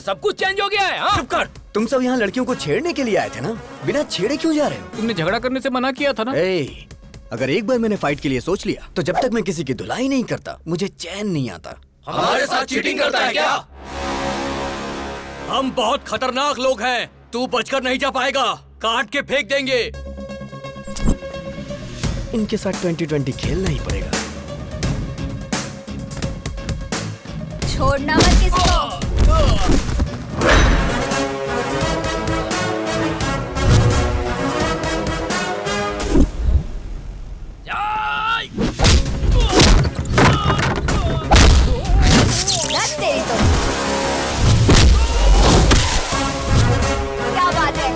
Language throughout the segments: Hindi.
सब कुछ चेंज हो गया है। हाँ? चुप कर। तुम सब यहाँ लड़कियों को छेड़ने के लिए आए थे ना, बिना छेड़े क्यों जा रहे हो? तुमने झगड़ा करने से मना किया था ना। अगर एक बार मैंने फाइट के लिए सोच लिया तो जब तक मैं किसी की धुलाई नहीं करता मुझे चैन नहीं आता। हमारे साथ चीटिंग करता है क्या? हम बहुत खतरनाक लोग हैं, तू बचकर नहीं जा पाएगा, काट के फेंक देंगे। इनके साथ 2020 खेलना ही पड़ेगा। छोड़ना मत किसको। क्या बात है?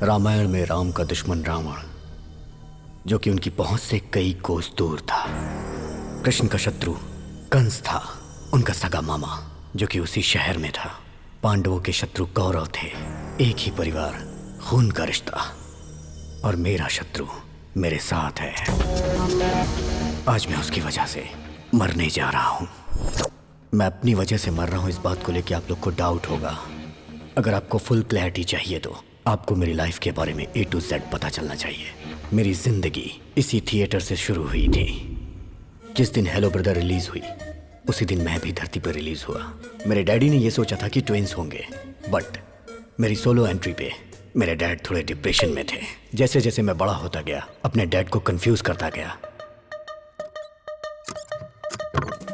रामायण में राम का दुश्मन रावण, जो कि उनकी पहुंच से कई कोस दूर था। कृष्ण का शत्रु कंस था, उनका सगा मामा, जो कि उसी शहर में था। पांडवों के शत्रु कौरव थे, एक ही परिवार, खून का रिश्ता। और मेरा शत्रु मेरे साथ है। आज मैं उसकी वजह से मरने जा रहा हूं। मैं अपनी वजह से मर रहा हूं, इस बात को लेकर आप लोग को डाउट होगा। अगर आपको फुल क्लैरिटी चाहिए तो आपको मेरी लाइफ के बारे में A to Z पता चलना चाहिए। मेरी जिंदगी इसी थिएटर से शुरू हुई थी। जिस दिन हेलो ब्रदर रिलीज हुई उसी दिन मैं भी धरती पर रिलीज हुआ। मेरे डैडी ने यह सोचा था कि ट्विंस होंगे, बट मेरी सोलो एंट्री पे मेरे डैड थोड़े डिप्रेशन में थे। जैसे जैसे मैं बड़ा होता गया अपने डैड को कंफ्यूज करता गया।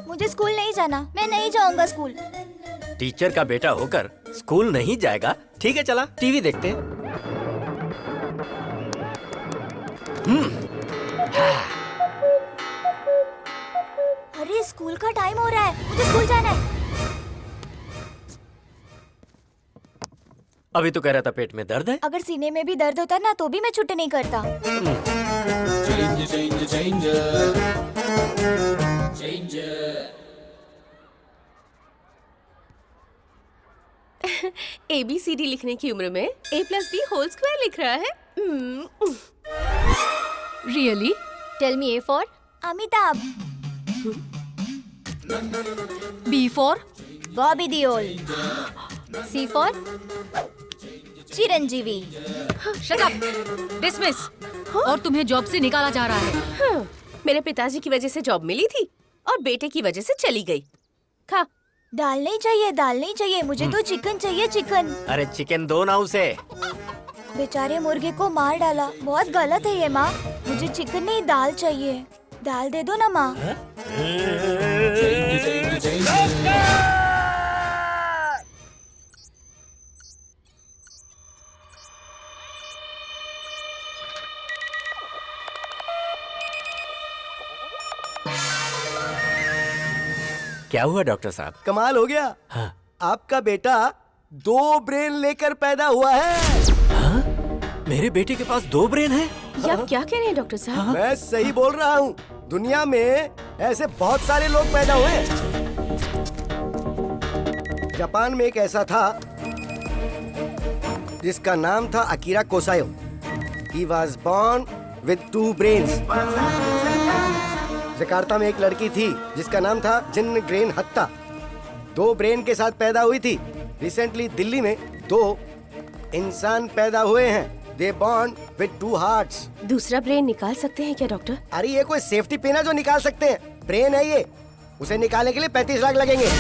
मुझे स्कूल नहीं जाना, मैं नहीं जाऊंगा स्कूल। टीचर का बेटा होकर स्कूल नहीं जाएगा? ठीक है, चला टीवी देखते हैं। अरे स्कूल का टाइम हो रहा है, मुझे स्कूल जाना है। अभी तो कह रहा था पेट में दर्द है। अगर सीने में भी दर्द होता ना तो भी मैं छुट्टी नहीं करता। ABCD लिखने की उम्र में A+B² लिख रहा है। Really? Tell me A for Amitabh, B for Bobby Deol, C for Chiranjeevi. Shut up! Dismiss! और तुम्हें जॉब से निकाला जा रहा है। मेरे पिताजी की वजह से जॉब मिली थी और बेटे की वजह से चली गई। खा। दाल नहीं चाहिए, दाल नहीं चाहिए, मुझे तो चिकन चाहिए, चिकन। अरे चिकन दो ना उसे। बेचारे मुर्गे को मार डाला, बहुत गलत है ये माँ। मुझे चिकन नहीं दाल चाहिए, दाल दे दो ना माँ। क्या हुआ डॉक्टर साहब? कमाल हो गया। हाँ। आपका बेटा 2 ब्रेन लेकर पैदा हुआ है। हाँ? मेरे बेटे के पास 2 ब्रेन हैं? ये आप क्या कह रहे हैं डॉक्टर साहब? मैं सही बोल रहा हूँ। दुनिया में ऐसे बहुत सारे लोग पैदा हुए। जापान में एक ऐसा था जिसका नाम था अकीरा कोसायो। He was born with 2 brains. Jakarta में एक लड़की थी जिसका नाम था जिन ग्रेन हत्ता। 2 ब्रेन के साथ पैदा हुई थी। रिसेंटली दिल्ली में 2 इंसान पैदा हुए हैं। दे बॉर्न विद 2 हार्ट्स। दूसरा ब्रेन निकाल सकते हैं क्या डॉक्टर? अरे ये कोई सेफ्टी पिन है जो निकाल सकते हैं? ब्रेन है ये, उसे निकालने के लिए 35 लाख लगेंगे।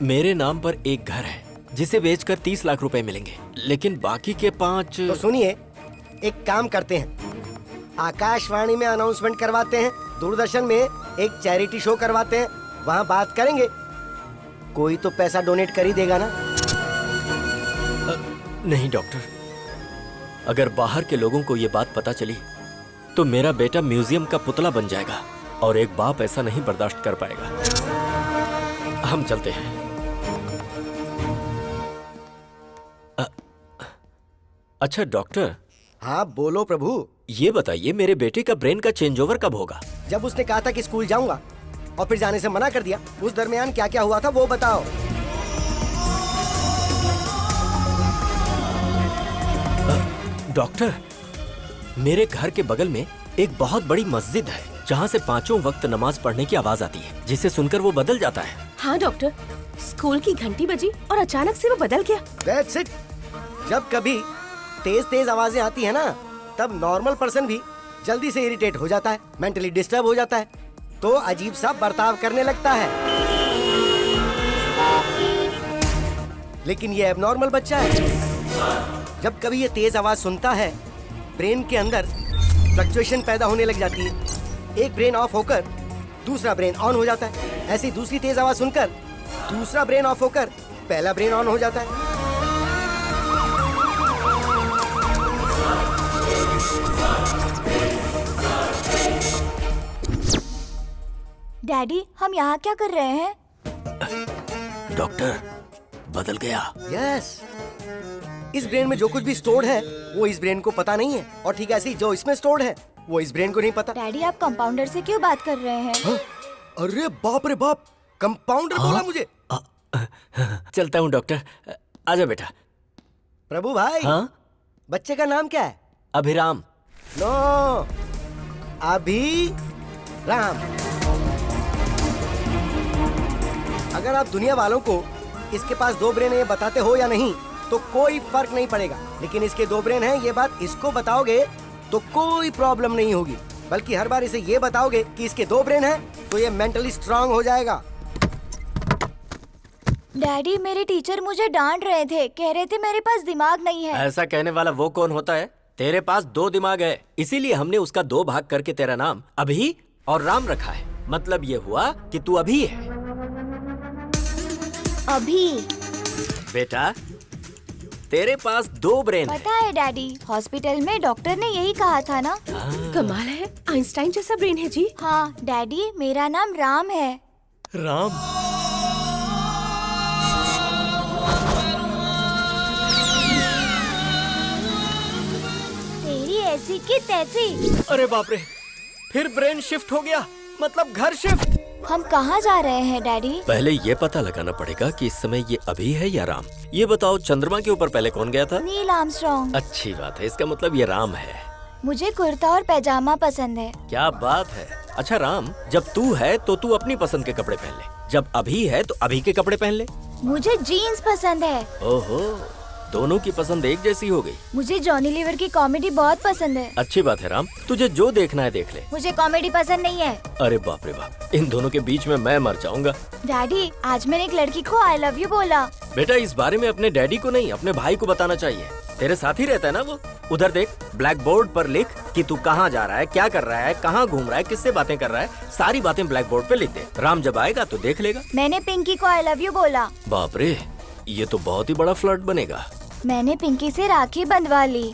मेरे नाम पर एक घर है जिसे बेचकर 30 लाख रुपए मिलेंगे, लेकिन बाकी के 5। तो सुनिए, एक काम करते हैं, आकाशवाणी में अनाउंसमेंट करवाते हैं, दूरदर्शन में एक चैरिटी शो करवाते हैं, वहाँ बात करेंगे। कोई तो पैसा डोनेट कर ही देगा ना। नहीं डॉक्टर, अगर बाहर के लोगों को ये बात पता चली तो मेरा बेटा म्यूजियम का पुतला बन जाएगा और एक बाप ऐसा नहीं बर्दाश्त कर पाएगा। हम चलते हैं। अच्छा डॉक्टर। हाँ बोलो प्रभु। ये बताइए, मेरे बेटे का ब्रेन का चेंज ओवर कब होगा? जब उसने कहा था कि स्कूल जाऊंगा और फिर जाने से मना कर दिया, उस दरमियान क्या क्या हुआ था वो बताओ। डॉक्टर, मेरे घर के बगल में एक बहुत बड़ी मस्जिद है जहाँ से 5 वक्त नमाज पढ़ने की आवाज आती है, जिसे सुनकर वो बदल जाता है। हाँ डॉक्टर, स्कूल की घंटी बजी और अचानक से वो बदल गया। That's it। जब कभी तेज तेज आवाजें आती है ना, तब नॉर्मल पर्सन भी जल्दी से इरिटेट हो जाता है, मेंटली डिस्टर्ब हो जाता है, तो अजीब सा बर्ताव करने लगता है। लेकिन ये एबनॉर्मल बच्चा है। जब कभी ये तेज आवाज सुनता है, ब्रेन के अंदर फ्लक्चुएशन पैदा होने लग जाती है। एक ब्रेन ऑफ होकर दूसरा ब्रेन ऑन हो जाता है। ऐसी दूसरी तेज आवाज सुनकर दूसरा ब्रेन ऑफ होकर पहला ब्रेन ऑन हो जाता है। डैडी, हम यहाँ क्या कर रहे हैं? डॉक्टर, बदल गया। यस, इस ब्रेन में जो कुछ भी स्टोर्ड है वो इस ब्रेन को पता नहीं है, और ठीक ऐसे ही जो इसमें स्टोर्ड है वो इस ब्रेन को नहीं पता। डैडी, आप कंपाउंडर से क्यों बात कर रहे हैं? हाँ? अरे बाप रे बाप, कंपाउंडर बोला मुझे। चलता हूँ डॉक्टर, आजा बेटा। प्रभु भाई। हाँ? बच्चे का नाम क्या है? अभिराम। नो, अभी राम। अगर आप दुनिया वालों को इसके पास 2 ब्रेन है ये बताते हो या नहीं तो कोई फर्क नहीं पड़ेगा, लेकिन इसके 2 ब्रेन हैं ये बात इसको बताओगे तो कोई प्रॉब्लम नहीं होगी, बल्कि हर बार इसे ये बताओगे कि इसके 2 ब्रेन हैं तो ये मेंटली स्ट्रांग हो जाएगा। डैडी, मेरे टीचर मुझे डांट रहे थे, कह रहे थे मेरे पास दिमाग नहीं है। ऐसा कहने वाला वो कौन होता है? तेरे पास 2 दिमाग है, इसीलिए हमने उसका 2 भाग करके तेरा नाम अभी और राम रखा है। मतलब ये हुआ कि तू अभी है। अभी? बेटा, तेरे पास 2 ब्रेन है। पता है डैडी, हॉस्पिटल में डॉक्टर ने यही कहा था ना। कमाल है, आइंस्टाइन जैसा ब्रेन है जी। हाँ डैडी, मेरा नाम राम है। राम? तेरी ऐसी की तैसी। अरे बाप रे, फिर ब्रेन शिफ्ट हो गया, मतलब घर शिफ्ट। हम कहाँ जा रहे हैं डैडी? पहले ये पता लगाना पड़ेगा कि इस समय ये अभी है या राम। ये बताओ, चंद्रमा के ऊपर पहले कौन गया था? Neil Armstrong. अच्छी बात है, इसका मतलब ये राम है। मुझे कुर्ता और पैजामा पसंद है। क्या बात है। अच्छा राम, जब तू है तो तू अपनी पसंद के कपड़े पहन ले, जब अभी है तो अभी के कपड़े पहन ले। मुझे जीन्स पसंद है। ओहो, दोनों की पसंद एक जैसी हो गई। मुझे जॉनी लीवर की कॉमेडी बहुत पसंद है। अच्छी बात है राम, तुझे जो देखना है देख ले। मुझे कॉमेडी पसंद नहीं है। अरे बाप रे बाप, इन दोनों के बीच में मैं मर जाऊंगा। डैडी, आज मैंने एक लड़की को आई लव यू बोला। बेटा, इस बारे में अपने डैडी को नहीं, अपने भाई को बताना चाहिए। तेरे साथ ही रहता है ना वो। उधर देख, ब्लैक बोर्ड पर लिख कि तू कहाँ जा रहा है, क्या कर रहा है, कहाँ घूम रहा है, किससे बातें कर रहा है, सारी बातें ब्लैक बोर्ड पे लिख दे। राम जब आएगा तो देख लेगा। मैंने पिंकी को आई लव यू बोला। बाप रे, ये तो बहुत ही बड़ा फ्लर्ट बनेगा। मैंने पिंकी से राखी बंधवा ली।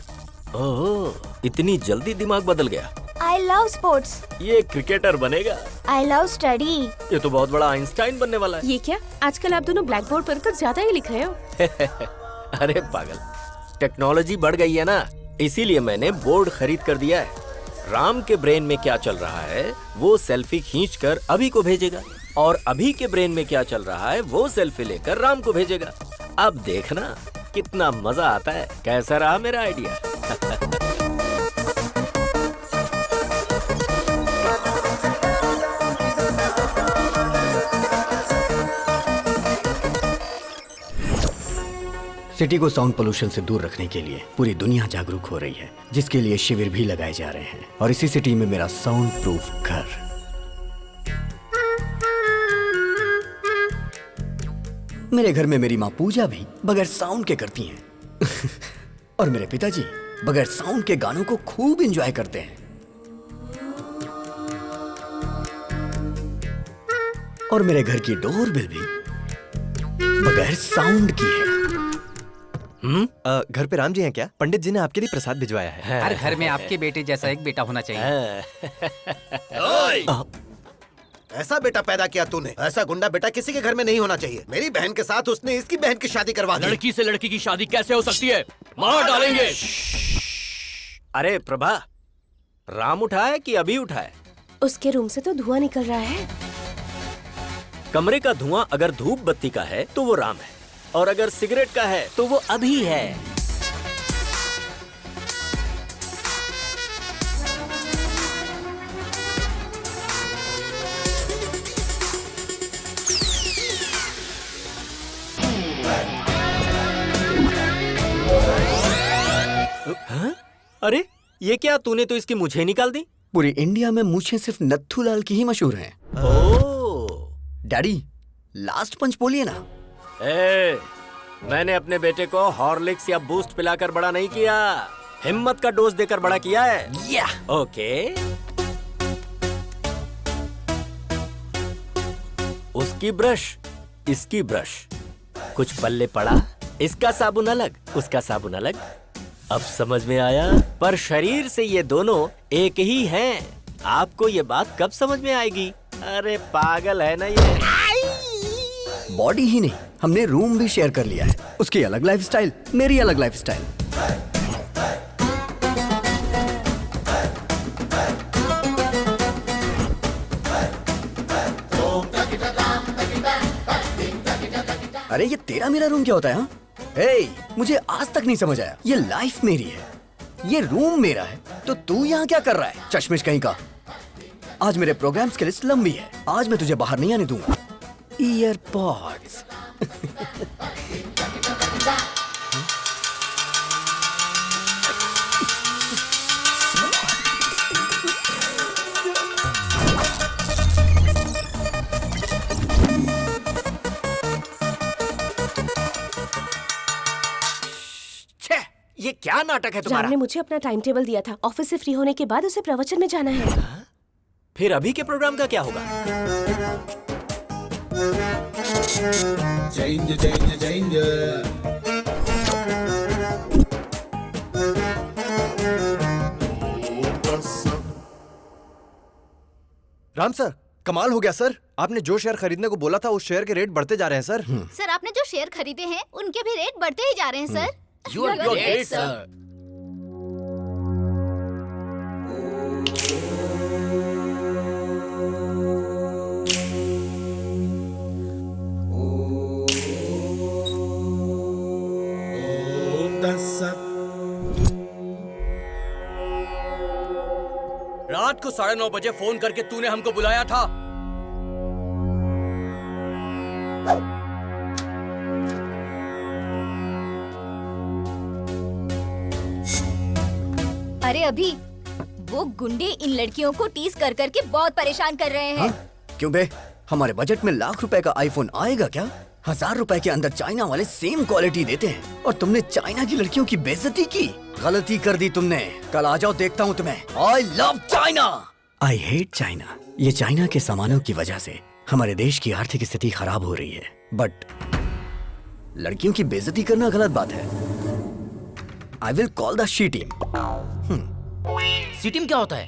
ओह, इतनी जल्दी दिमाग बदल गया। I love sports. ये क्रिकेटर बनेगा। I love study. ये तो बहुत बड़ा आइंस्टाइन बनने वाला है। ये क्या, आजकल आप दोनों ब्लैक बोर्ड पर तो ज्यादा ही लिख रहे हो। अरे पागल, टेक्नोलॉजी बढ़ गई है ना, इसीलिए मैंने बोर्ड खरीद कर दिया है। राम के ब्रेन में क्या चल रहा है वो सेल्फी खींचकर अभी को भेजेगा, और अभी के ब्रेन में क्या चल रहा है वो सेल्फी लेकर राम को भेजेगा। अब देखना कितना मजा आता है। कैसा रहा मेरा आइडिया? सिटी को साउंड पोल्यूशन से दूर रखने के लिए पूरी दुनिया जागरूक हो रही है, जिसके लिए शिविर भी लगाए जा रहे हैं। और इसी सिटी में मेरा साउंड प्रूफ घर। मेरे घर में मेरी माँ पूजा भी बगैर साउंड के करती हैं। और मेरे पिताजी बगैर साउंड के गानों को खूब एंजॉय करते हैं। और मेरे घर की डोरबेल भी बगैर साउंड की है। घर पे राम जी हैं क्या? पंडित जी ने आपके लिए प्रसाद भिजवाया है। हर घर में आपके बेटे जैसा एक बेटा होना चाहिए। ऐसा बेटा पैदा किया तूने, ऐसा गुंडा बेटा किसी के घर में नहीं होना चाहिए। मेरी बहन के साथ उसने इसकी बहन की शादी करवा दी। लड़की से लड़की की शादी कैसे हो सकती है? मार डालेंगे। अरे प्रभा, राम उठा है कि अभी उठा है? उसके रूम से तो धुआं निकल रहा है। कमरे का धुआं अगर धूप बत्ती का है तो वो राम है, और अगर सिगरेट का है तो वो अभी है। हाँ? अरे ये क्या, तूने तो इसकी मूछें निकाल दी। पूरी इंडिया में मूछें सिर्फ नत्थूलाल की ही मशहूर हैं। डैडी, लास्ट पंच बोलिए ना। मैंने अपने बेटे को हॉर्लिक्स या बूस्ट पिलाकर बड़ा नहीं किया, हिम्मत का डोज देकर बड़ा किया है। या ओके। उसकी ब्रश, इसकी ब्रश, कुछ पल्ले पड़ा, इसका साबुन अलग, उसका साबुन अलग। अब समझ में आया? पर शरीर से ये दोनों एक ही हैं। आपको ये बात कब समझ में आएगी? अरे पागल है ना ये। बॉडी ही नहीं, हमने रूम भी शेयर कर लिया है। उसकी अलग लाइफस्टाइल, मेरी अलग लाइफस्टाइल। अरे ये तेरा मेरा रूम क्या होता है? हाँ, मुझे आज तक नहीं समझ आया। ये लाइफ मेरी है, ये रूम मेरा है, तो तू यहाँ क्या कर रहा है? चश्मिश कहीं का। आज मेरे प्रोग्राम्स की लिस्ट लंबी है, आज मैं तुझे बाहर नहीं आने दूंगा। ईयरपॉड्स। ये क्या नाटक है तुम्हारा? राम ने मुझे अपना टाइम टेबल दिया था। ऑफिस से फ्री होने के बाद उसे प्रवचन में जाना है। फिर अभी के प्रोग्राम का क्या होगा? राम सर, कमाल हो गया सर। आपने जो शेयर खरीदने को बोला था उस शेयर के रेट बढ़ते जा रहे हैं सर। सर, आपने जो शेयर खरीदे हैं उनके भी रेट बढ़ते ही जा रहे हैं sir. You are great, sir. रात को 9:30 बजे फोन करके तूने हमको बुलाया था। अरे अभी वो गुंडे इन लड़कियों को टीज कर करके बहुत परेशान कर रहे हैं। क्यों बे? हमारे बजट में लाख रुपए का आईफोन आएगा क्या? 1000 रुपए के अंदर चाइना वाले सेम क्वालिटी देते हैं, और तुमने चाइना की लड़कियों की बेइज्जती की। गलती कर दी तुमने। कल आ जाओ, देखता हूँ तुम्हें। I love China. I hate China. ये चाइना के सामानों की वजह से हमारे देश की आर्थिक स्थिति खराब हो रही है, बट लड़कियों की बेइज्जती करना गलत बात है। I will call the she team. C team क्या होता है?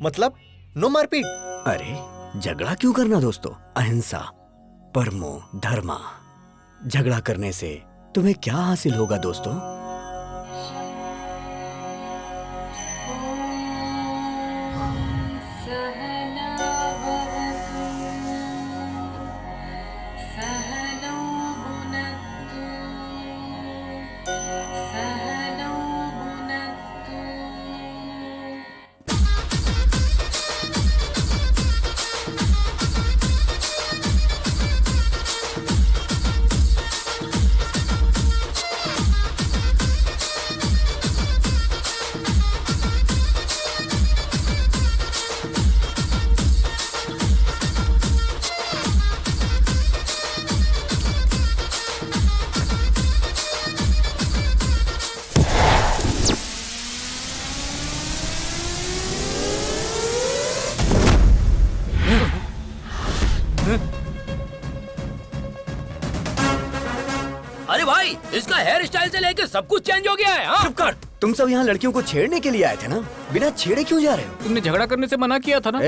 मतलब नो मारपीट। अरे झगड़ा क्यों करना दोस्तों? अहिंसा, परमो धर्मा। झगड़ा करने से तुम्हें क्या हासिल होगा दोस्तों? अरे भाई, इसका हेयर स्टाइल से लेके सब कुछ चेंज हो गया है। हाँ? चुप कर। तुम सब यहाँ लड़कियों को छेड़ने के लिए आए थे ना, बिना छेड़े क्यों जा रहे हो? तुमने झगड़ा करने से मना किया था ना।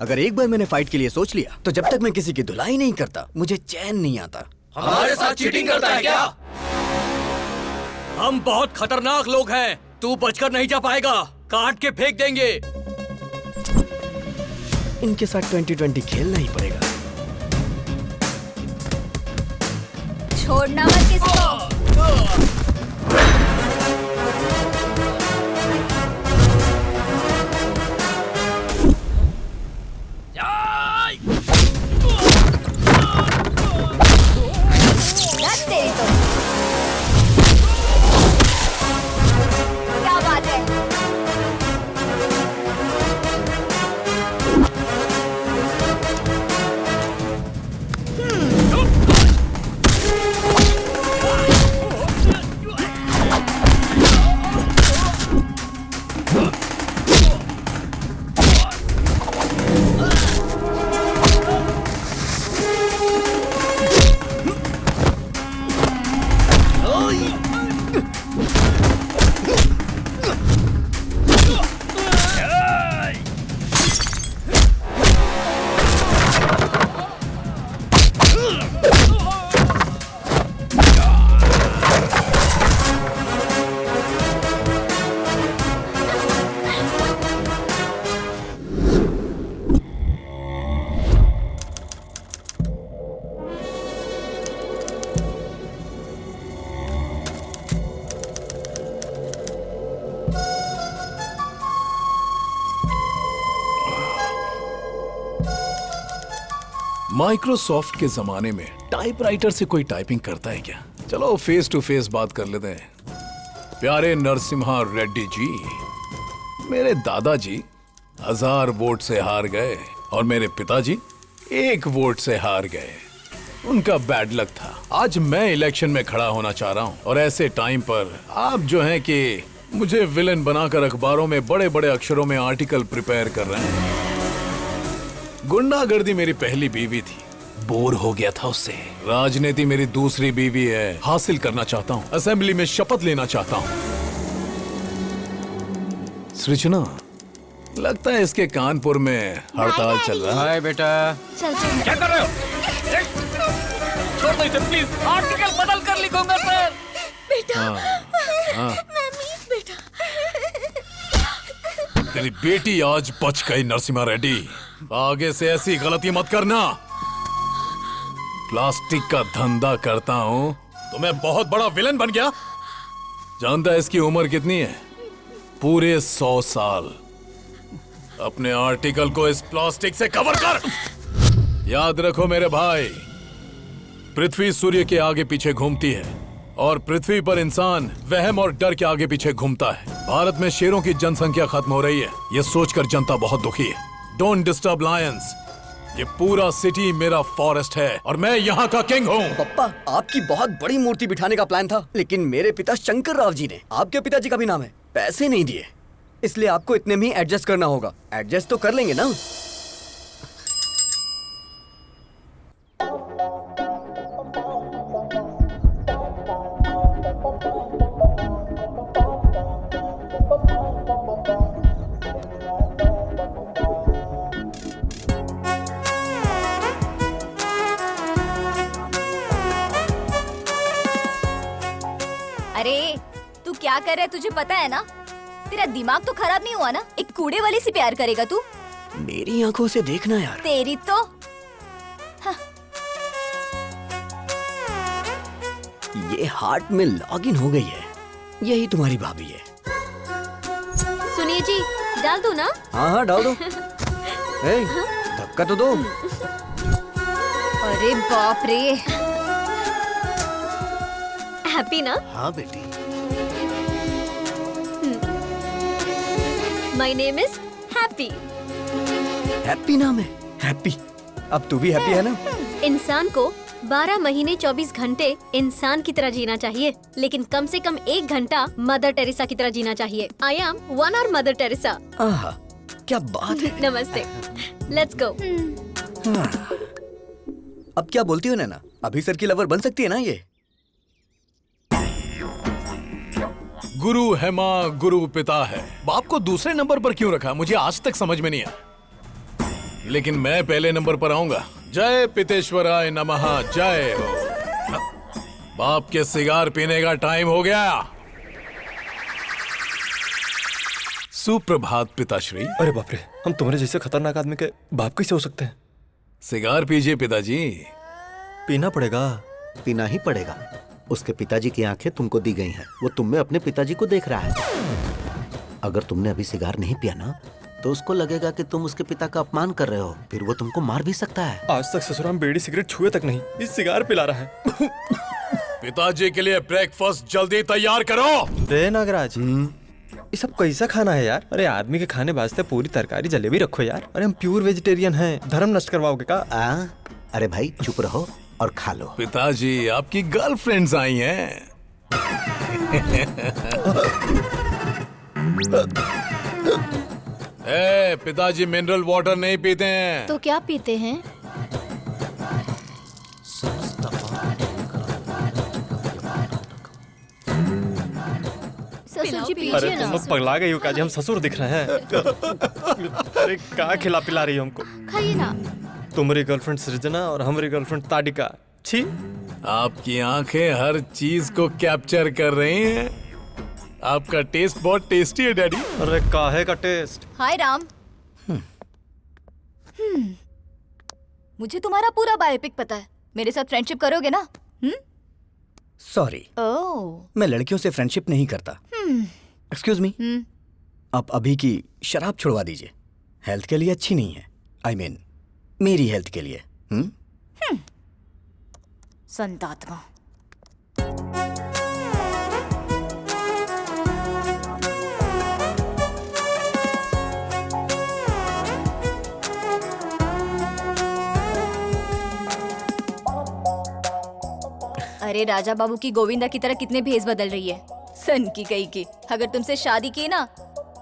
अगर एक बार मैंने फाइट के लिए सोच लिया तो जब तक मैं किसी की धुलाई नहीं करता मुझे चैन नहीं आता। हमारे साथ चीटिंग करता है क्या? हम बहुत खतरनाक लोग हैं, तू बचकर नहीं जा पाएगा, काट के फेंक देंगे। इनके साथ 2020 खेलना ही पड़ेगा। छोड़ना मत किसी को। लत तेरी तो। क्या बात है? माइक्रोसॉफ्ट के जमाने में टाइपराइटर से कोई टाइपिंग करता है क्या? चलो फेस टू फेस बात कर लेते हैं। प्यारे नरसिम्हा रेड्डी जी, मेरे दादाजी 1000 वोट से हार गए और मेरे पिताजी 1 वोट से हार गए। उनका बैड लक था। आज मैं इलेक्शन में खड़ा होना चाह रहा हूं और ऐसे टाइम पर आप जो हैं कि मुझे विलन बनाकर अखबारों में बड़े बड़े अक्षरों में आर्टिकल प्रिपेयर कर रहे हैं। गुंडागर्दी मेरी पहली बीवी थी, बोर हो गया था उससे। राजनीति मेरी दूसरी बीवी है, हासिल करना चाहता हूँ। असेंबली में शपथ लेना चाहता हूँ। सृजना, लगता है इसके कानपुर में हड़ताल चल रहा है। बेटा चल क्या कर रहे हो? छोड़ दो इसे प्लीज, आर्टिकल बदल कर लिखूंगा सर। बेटा, हाँ। मम्मी, बेटा। तेरी बेटी आज बच गई नरसिम्हा रेड्डी। आगे से ऐसी गलती मत करना। प्लास्टिक का धंधा करता हूँ तो मैं बहुत बड़ा विलन बन गया। जानता है इसकी उम्र कितनी है? पूरे 100 साल। अपने आर्टिकल को इस प्लास्टिक से कवर कर। याद रखो मेरे भाई, पृथ्वी सूर्य के आगे पीछे घूमती है और पृथ्वी पर इंसान वहम और डर के आगे पीछे घूमता है। भारत में शेरों की जनसंख्या खत्म हो रही है, ये सोचकर जनता बहुत दुखी है। Don't disturb Lions. ये पूरा सिटी मेरा फॉरेस्ट है और मैं यहाँ का किंग हूँ। पप्पा, आपकी बहुत बड़ी मूर्ति बिठाने का प्लान था, लेकिन मेरे पिता शंकर राव जी ने, आपके पिताजी का भी नाम है, पैसे नहीं दिए। इसलिए आपको इतने में ही एडजस्ट करना होगा। एडजस्ट तो कर लेंगे ना? अरे तू क्या कर रहा है, तुझे पता है ना? तेरा दिमाग तो खराब नहीं हुआ ना? एक कूड़े वाले से प्यार करेगा तू? मेरी आंखों से देखना यार। तेरी तो ये हार्ट में लॉगिन हो गई है। यही तुम्हारी भाभी है। सुनिए जी, डाल दो ना? हाँ हाँ डाल दो। धक्का तो दो। अरे बाप रे। हैप्पी ना? हाँ बेटी। My name is happy. Happy नाम है? हैप्पी। अब तू भी हैप्पी है ना? इंसान को 12 महीने 24 घंटे इंसान की तरह जीना चाहिए, लेकिन कम से कम 1 घंटा मदर टेरेसा की तरह जीना चाहिए। I am 1 hour mother Teresa. आहा, क्या बात है। नमस्ते। Let's go. अब क्या बोलती हो नैना? अभी सर की लवर बन सकती है ना ये? गुरु है माँ, गुरु पिता है। बाप को दूसरे नंबर पर क्यों रखा, मुझे आज तक समझ में नहीं आया। लेकिन मैं पहले नंबर पर आऊंगा। जय पितेश्वराय नमः, जय हो। बाप के सिगार पीने का टाइम हो गया। सुप्रभात पिताश्री। अरे बाप रे, हम तुम्हारे जैसे खतरनाक आदमी के बाप कैसे हो सकते हैं? सिगार पीजिए पिताजी। पीना पड़ेगा। पीना ही पड़ेगा। उसके पिताजी की आंखें तुमको दी गई हैं। वो तुम में अपने पिताजी को देख रहा है। अगर तुमने अभी सिगार नहीं पिया ना, तो उसको लगेगा कि तुम उसके पिता का अपमान कर रहे हो। फिर वो तुमको मार भी सकता है। आज तक ससुराल में बीड़ी सिगरेट छुए तक नहीं, इस सिगार पिला रहा है। पिताजी के लिए ब्रेकफास्ट जल्दी तैयार करो। रे नागराज, ये सब कैसा खाना है यार? अरे आदमी के खाने वास्ते पूरी तरकारी जलेबी रखो यार। अरे हम प्योर वेजिटेरियन हैं, धर्म नष्ट करवाओगे का? अरे भाई चुप रहो और खा लो। पिताजी, आपकी गर्लफ्रेंड्स आई हैं। पिताजी मिनरल वाटर नहीं पीते हैं। तो क्या पीते हैं? ससुर जी पीजिए अरे ना। तुम लोग पगला गई हो क्या जी? हम ससुर दिख रहे हैं? अरे क्या खिला पिला रही हो हमको? खाइए ना। तुम्हारी गर्लफ्रेंड सृजना और हमारी गर्लफ्रेंड ताडिका। छी। आपकी आंखें हर चीज को कैप्चर कर रही हैं। आपका टेस्ट बहुत टेस्टी है डैडी। अरे काहे का टेस्ट? हाय राम। मुझे तुम्हारा पूरा बायोपिक पता है। मेरे साथ फ्रेंडशिप करोगे ना? सॉरी, मैं लड़कियों से फ्रेंडशिप नहीं करता। एक्सक्यूज मी, आप अभी की शराब छुड़वा दीजिए। हेल्थ के लिए अच्छी नहीं है। आई मीन मेरी हेल्थ के लिए। संतात्मा। अरे राजा बाबू की गोविंदा की तरह कितने भेस बदल रही है। सन की कही की। अगर तुमसे शादी की ना,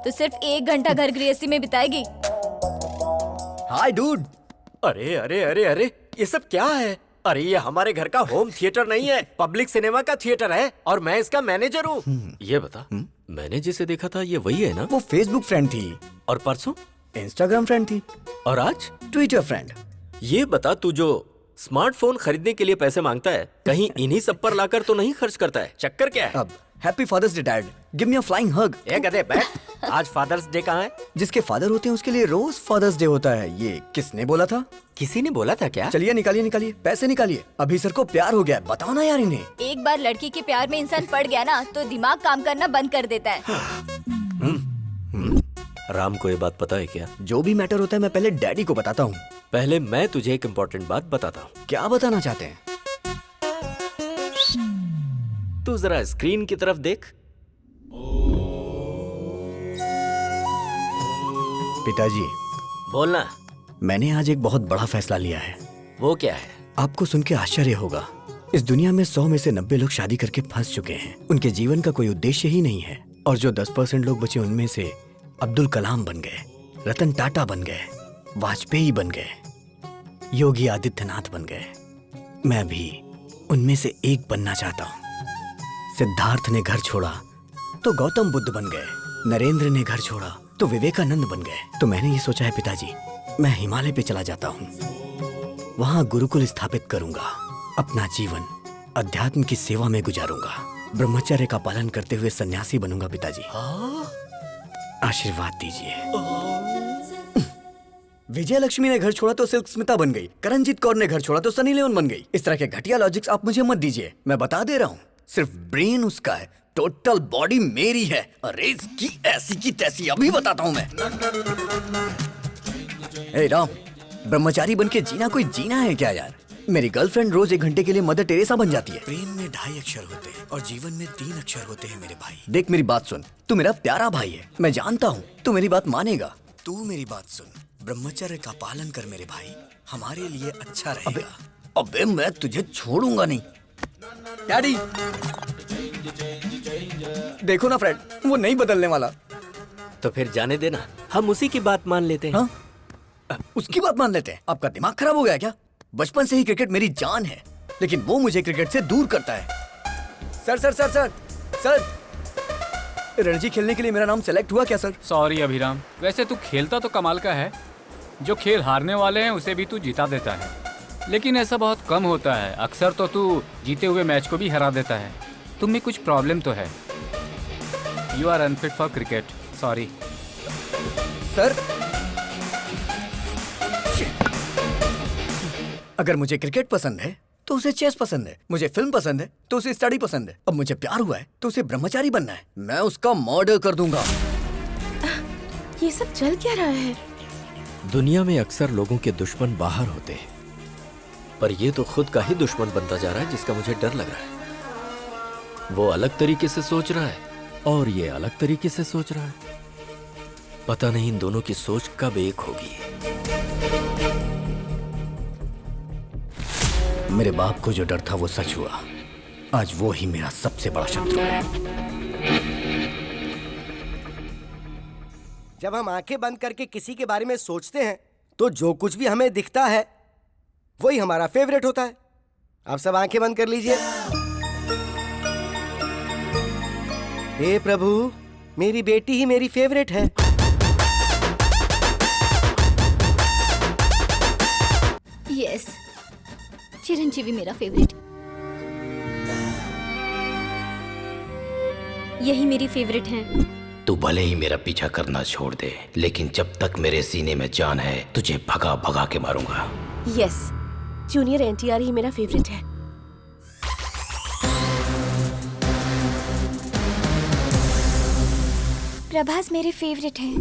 तो सिर्फ 1 घंटा घर गृहस्थी में बिताएगी। हाय डूड। अरे अरे अरे अरे, ये सब क्या है? अरे ये हमारे घर का होम थिएटर नहीं है, पब्लिक सिनेमा का थिएटर है और मैं इसका मैनेजर हूँ। ये बता, मैंने जिसे देखा था ये वही है ना? वो फेसबुक फ्रेंड थी। और परसों इंस्टाग्राम फ्रेंड थी। और आज ट्विटर फ्रेंड। ये बता, तू जो स्मार्टफोन खरीदने के लिए पैसे मांगता है, कहीं इन्हीं सब पर लाकर तो नहीं खर्च करता है? चक्कर क्या है? अब happy Father's Day dad, give me a flying hug. ए गधे बैठ। आज फादर्स डे कहाँ है? जिसके फादर होते हैं उसके लिए रोज फादर्स डे होता है। ये किसने बोला था? किसी ने बोला था क्या? चलिए निकालिए निकालिए, पैसे निकालिए। अभी सर को प्यार हो गया है, बताओ ना यार इन्हें। एक बार लड़की के प्यार में इंसान पड़ गया ना, तो दिमाग काम करना बंद कर देता है। राम को ये बात पता है क्या? जो भी मैटर होता है मैं पहले डैडी को बताता हूँ। पहले मैं तुझे एक इम्पोर्टेंट बात बताता हूँ। क्या बताना चाहते हैं? तू जरा स्क्रीन की तरफ देख। पिताजी, बोलना। मैंने आज एक बहुत बड़ा फैसला लिया है। वो क्या है? आपको सुन के आश्चर्य होगा। इस दुनिया में 100 में से 90 लोग शादी करके फंस चुके हैं। उनके जीवन का कोई उद्देश्य ही नहीं है। और जो 10% लोग बचे, उनमें से अब्दुल कलाम बन गए, रतन टाटा बन गए, वाजपेयी बन गए, योगी आदित्यनाथ बन गए। मैं भी उनमें से एक बनना चाहता हूँ। सिद्धार्थ ने घर छोड़ा तो गौतम बुद्ध बन गए, नरेंद्र ने घर छोड़ा तो विवेकानंद बन गए। तो मैंने ये सोचा है पिताजी, मैं हिमालय पे चला जाता हूँ। वहां गुरुकुल स्थापित करूंगा। अपना जीवन अध्यात्म की सेवा में गुजारूंगा। ब्रह्मचर्य का पालन करते हुए सन्यासी बनूंगा पिताजी। आशीर्वाद दीजिए। विजय लक्ष्मी ने घर छोड़ा तो सिल्क स्मिता बन गई, करणजीत कौर ने घर छोड़ा तो सनी लियोन बन गई। इस तरह के घटिया लॉजिक्स आप मुझे मत दीजिए। मैं बता दे रहा हूँ, सिर्फ ब्रेन उसका है, टोटल बॉडी मेरी है। अरे इसकी ऐसी की तैसी अभी बताता हूँ मैं। ए राम, ब्रह्मचारी बन के जीना कोई जीना है क्या यार? मेरी गर्लफ्रेंड रोज 1 घंटे के लिए मदर टेरेसा बन जाती है। प्रेम में 2.5 अक्षर होते हैं और जीवन में 3 अक्षर होते हैं मेरे भाई। देख मेरी बात सुन, तू मेरा प्यारा भाई है, मैं जानता हूँ तू मेरी बात मानेगा। तू मेरी बात सुन, ब्रह्मचर्य का पालन कर मेरे भाई, हमारे लिए अच्छा रहेगा। अबे मैं तुझे छोड़ूंगा नहीं। डैडी देखो ना फ्रेंड, वो नहीं बदलने वाला। तो फिर जाने देना, हम उसी की बात मान लेते हैं। हाँ? उसकी बात मान लेते हैं? आपका दिमाग खराब हो गया क्या? बचपन से ही क्रिकेट मेरी जान है, लेकिन वो मुझे क्रिकेट से दूर करता है। Sir sir sir sir sir Ranji खेलने के लिए मेरा नाम सेलेक्ट हुआ क्या सर? सॉरी अभिराम, वैसे तू खेलता तो कमाल का है। जो खेल हारने वाले हैं उसे भी तू जिता देता है, लेकिन ऐसा बहुत कम होता है। अक्सर तो तू जीते हुए मैच को भी हरा देता है। तुम में कुछ प्रॉब्लम तो है। You are unfit for cricket, sorry. Sir, अगर मुझे क्रिकेट पसंद है तो उसे चेस पसंद है, मुझे फिल्म पसंद है तो उसे स्टडी पसंद है, अब मुझे प्यार हुआ है तो उसे ब्रह्मचारी बनना है। मैं उसका मर्डर कर दूंगा। ये सब चल क्या रहा है? दुनिया में अक्सर लोगों के दुश्मन बाहर होते हैं, पर ये तो खुद का ही दुश्मन बनता जा रहा है, जिसका मुझे डर लग रहा है। वो अलग तरीके से सोच रहा है और ये अलग तरीके से सोच रहा है। पता नहीं इन दोनों की सोच कब एक होगी। मेरे बाप को जो डर था वो सच हुआ। आज वो ही मेरा सबसे बड़ा शत्रु है। जब हम आंखें बंद करके किसी के बारे में सोचते हैं तो जो कुछ भी हमें दिखता है वही हमारा फेवरेट होता है। आप सब आंखें बंद कर लीजिए। हे प्रभु, मेरी बेटी ही मेरी फेवरेट है। यस, चिरंजीवी मेरा फेवरेट। यही मेरी फेवरेट है। तू भले ही मेरा पीछा करना छोड़ दे, लेकिन जब तक मेरे सीने में जान है तुझे भगा भगा के मारूंगा। यस, जूनियर एनटीआर ही मेरा फेवरेट है। प्रभास मेरे फेवरेट है।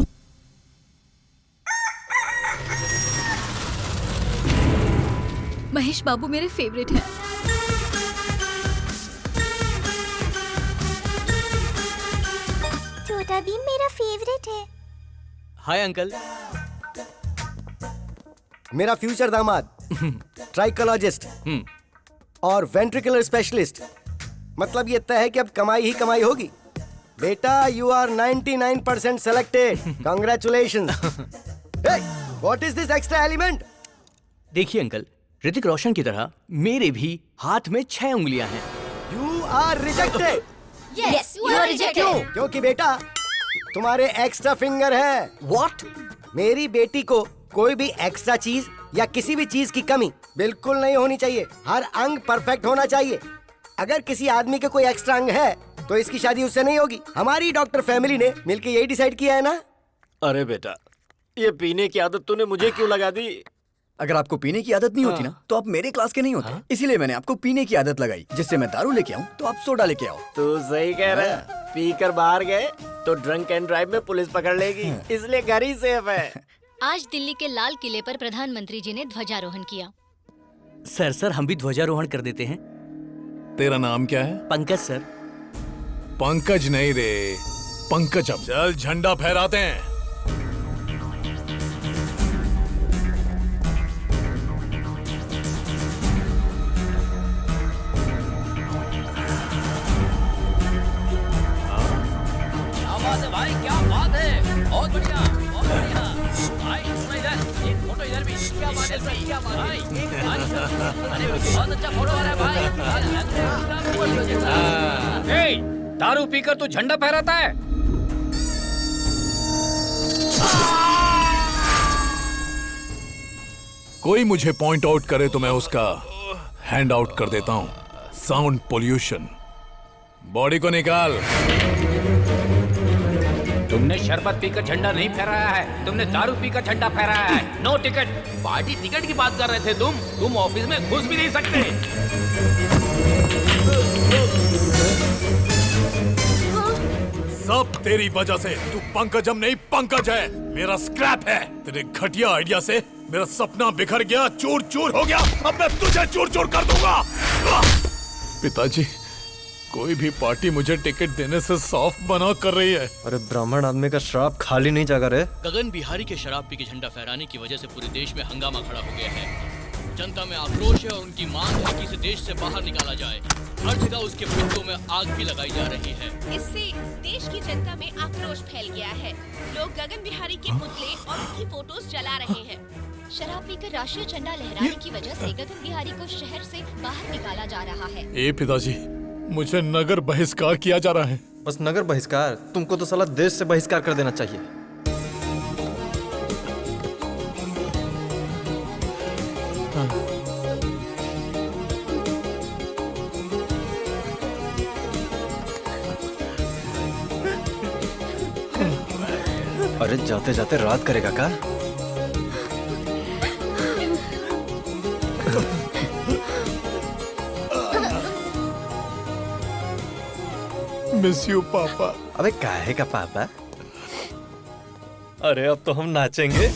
महेश बाबू मेरे फेवरेट है। छोटा भीम मेरा फेवरेट है। Hi uncle. मेरा फ्यूचर दामाद ट्राइकोलॉजिस्ट और वेंट्रिकुलर स्पेशलिस्ट। मतलब ये तय है कि अब कमाई ही कमाई होगी। बेटा, you are 99% selected. Congratulations. What is this extra element? देखिए अंकल, ऋतिक रोशन की तरह मेरे भी हाथ में 6 उंगलियां हैं। You are rejected. Yes, you are rejected. क्योंकि बेटा तुम्हारे एक्स्ट्रा फिंगर है। व्हाट? मेरी बेटी को कोई भी एक्स्ट्रा चीज या किसी भी चीज की कमी बिल्कुल नहीं होनी चाहिए। हर अंग परफेक्ट होना चाहिए। अगर किसी आदमी के कोई एक्स्ट्रा अंग है तो इसकी शादी उससे नहीं होगी। हमारी डॉक्टर फैमिली ने मिलकर यही डिसाइड किया है ना। अरे बेटा, ये पीने की आदत तूने मुझे क्यों लगा दी? अगर आपको पीने की आदत नहीं होती ना तो आप मेरे क्लास के नहीं होते। इसीलिए मैंने आपको पीने की आदत लगाई, जिससे मैं दारू लेके आऊं तो आप सोडा लेके आओ। तू सही कह रहा है। पी कर बाहर गए तो ड्रंक एंड ड्राइव में पुलिस पकड़ लेगी, इसलिए घर ही सेफ है। आज दिल्ली के लाल किले पर प्रधानमंत्री जी ने ध्वजारोहण किया। सर हम भी ध्वजारोहण कर देते हैं। तेरा नाम क्या है? पंकज सर। पंकज नहीं रे, पंकजम। चल झंडा फहराते हैं। भाई क्या बात है, बहुत बढ़िया, बहुत बढ़िया। भाई सुनो इधर, एक फोटो इधर भी। क्या बात है सर, क्या बात है। अरे बहुत अच्छा फोटो आ रहा है भाई। दारू पीकर तू झंडा फहराता है? कोई मुझे पॉइंट आउट करे तो मैं उसका हैंड आउट कर देता हूं। Sound pollution. बॉडी को निकाल। तुमने शरबत पीकर झंडा नहीं फहराया है, तुमने दारू पीकर झंडा फहराया है। No ticket. पार्टी टिकट की बात कर रहे थे तुम ऑफिस में घुस भी नहीं सकते। सब तेरी वजह से। तू पंकजम नहीं, पंकज है। मेरा स्क्रैप है। तेरे घटिया आइडिया से मेरा सपना बिखर गया, चूर चूर हो गया। अब मैं तुझे चूर चूर कर दूंगा। पिताजी, कोई भी पार्टी मुझे टिकट देने से साफ मना कर रही है। अरे ब्राह्मण आदमी का श्राप खाली नहीं जाकर है। गगन बिहारी के शराब पी के झंडा फहराने की वजह से पूरे देश में हंगामा खड़ा हो गया है। जनता में आक्रोश है और उनकी मांग है कि इसे देश से बाहर निकाला जाए। हर जगह उसके पिंडों में आग भी लगाई जा रही है। इससे देश की जनता में आक्रोश फैल गया है। लोग गगन बिहारी के पुतले और उनकी फोटोज जला रहे हैं। शराब पीकर राष्ट्रीय झंडा लहराने की वजह से गगन बिहारी को शहर से बाहर निकाला जा रहा है। ए पिताजी, मुझे नगर बहिष्कार किया जा रहा है। बस नगर बहिष्कार? तुमको तो साला देश से बहिष्कार कर देना चाहिए। अरे जाते जाते रात करेगा का? मिस यू पापा। अबे काहे का पापा? अरे अब तो हम नाचेंगे।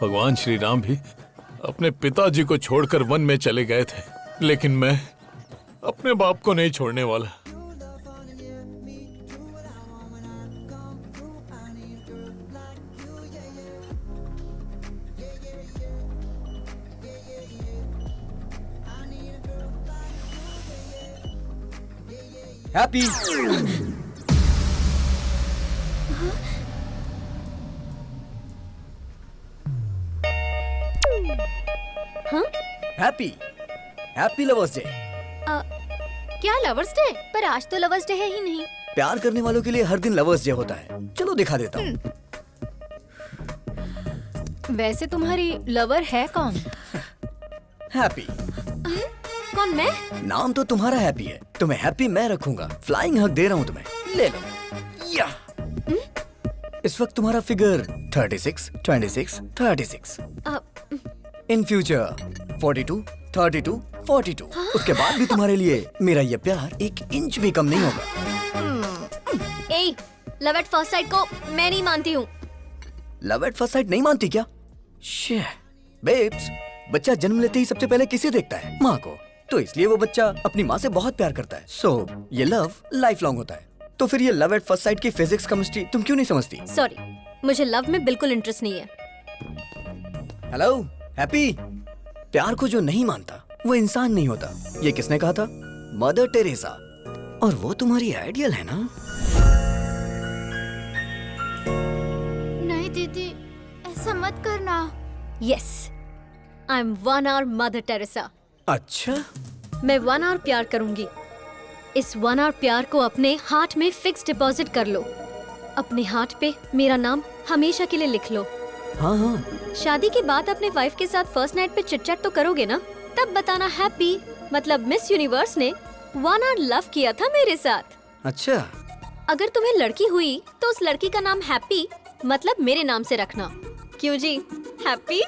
भगवान श्री राम भी अपने पिताजी को छोड़कर वन में चले गए थे, लेकिन मैं अपने बाप को नहीं छोड़ने वाला। हैप्पी हाँ? Happy lovers day. क्या लवर्स डे? पर आज तो लवर्स डे है ही नहीं। प्यार करने वालों के लिए हर दिन लवर्स डे होता है। चलो दिखा देता हूँ। वैसे तुम्हारी लवर है कौन? हैप्पी। कौन, मैं? नाम तो तुम्हारा हैप्पी है, तुम्हें हैप्पी मैं रखूंगा। फ्लाइंग हग दे रहा हूँ तुम्हें, ले लो। या इस वक्त तुम्हारा फिगर 36, 26, 36। In future 42, 32, 42। उसके बाद भी तुम्हारे लिए मेरा ये प्यार 1 इंच भी कम नहीं होगा। ए, लव एट फर्स्ट साइट को मैं नहीं मानती हूँ। लव एट फर्स्ट साइट नहीं मानती क्या? शे बेब्स, बच्चा जन्म लेते ही सबसे पहले किसे देखता है? माँ को। तो इसलिए वो बच्चा अपनी माँ से बहुत प्यार करता है। सो ये लव लाइफ लॉन्ग होता है। तो फिर ये लव एट फर्स्ट साइट की फिजिक्स केमिस्ट्री तुम क्यों नहीं समझती? सॉरी, मुझे लव में बिल्कुल इंटरेस्ट नहीं है। हेलो हैप्पी, प्यार को जो नहीं मानता वो इंसान नहीं होता। ये किसने कहा था? Mother Teresa. और वो तुम्हारी आइडियल है ना? नहीं दीदी, ऐसा मत करना। Yes, I am 1 hour mother Teresa. अच्छा, मैं 1 hour प्यार करूंगी। इस 1 hour प्यार को अपने हार्ट में फिक्स डिपॉजिट कर लो। अपने हार्ट पे मेरा नाम हमेशा के लिए लिख लो। हाँ हाँ। शादी के बाद अपने वाइफ के साथ फर्स्ट नाइट पे चिट चैट तो करोगे ना? तब बताना हैप्पी मतलब मिस यूनिवर्स ने 1 hour लव किया था मेरे साथ। अच्छा, अगर तुम्हें लड़की हुई तो उस लड़की का नाम हैप्पी मतलब मेरे नाम से रखना। क्यों जी, हैप्पी?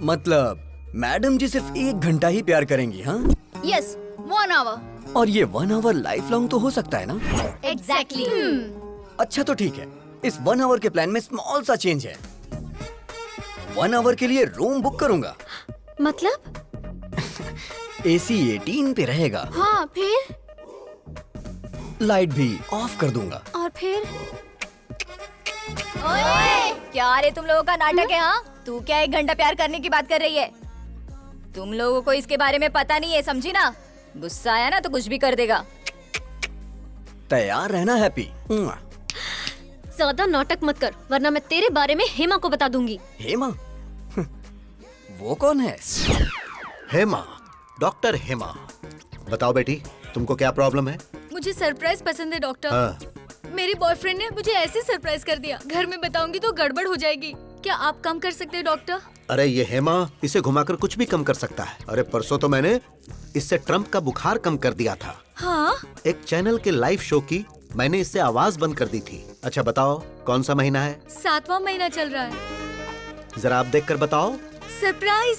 मतलब मैडम जी सिर्फ 1 घंटा ही प्यार करेंगी? हाँ यस, 1 hour। और ये 1 hour लाइफ लॉन्ग तो हो सकता है ना? एग्जैक्टली। अच्छा तो ठीक है, इस 1 hour के प्लान में स्मॉल सा चेंज है। 1 hour के लिए रूम बुक करूंगा। मतलब? AC 18 पे रहेगा। हाँ, फिर? लाइट भी ऑफ कर दूंगा। और फिर? ओए, क्या रे तुम लोगों का नाटक है? हाँ, तू क्या 1 घंटा प्यार करने की बात कर रही है? तुम लोगों को इसके बारे में पता नहीं है, समझी ना? गुस्सा आया ना तो कुछ भी कर देगा। तैयार रहना हैप्पी। ज्यादा नाटक मत कर, वरना मैं तेरे बारे में हेमा को बता दूंगी। हेमा? वो कौन है? हेमा, डॉक्टर हेमा। बताओ बेटी, तुमको क्या प्रॉब्लम है? मुझे सरप्राइज पसंद है डॉक्टर। हाँ। मेरे बॉयफ्रेंड ने मुझे ऐसे सरप्राइज कर दिया, घर में बताऊंगी तो गड़बड़ हो जाएगी। क्या आप कम कर सकते हैं डॉक्टर? अरे ये हेमा इसे घुमाकर कुछ भी कम कर सकता है। अरे परसों तो मैंने इससे ट्रम्प का बुखार कम कर दिया था। हाँ? एक चैनल के लाइव शो की मैंने इससे आवाज बंद कर दी थी। अच्छा बताओ, कौन सा महीना है? 7वां महीना चल रहा है। जरा आप देखकर बताओ। सरप्राइज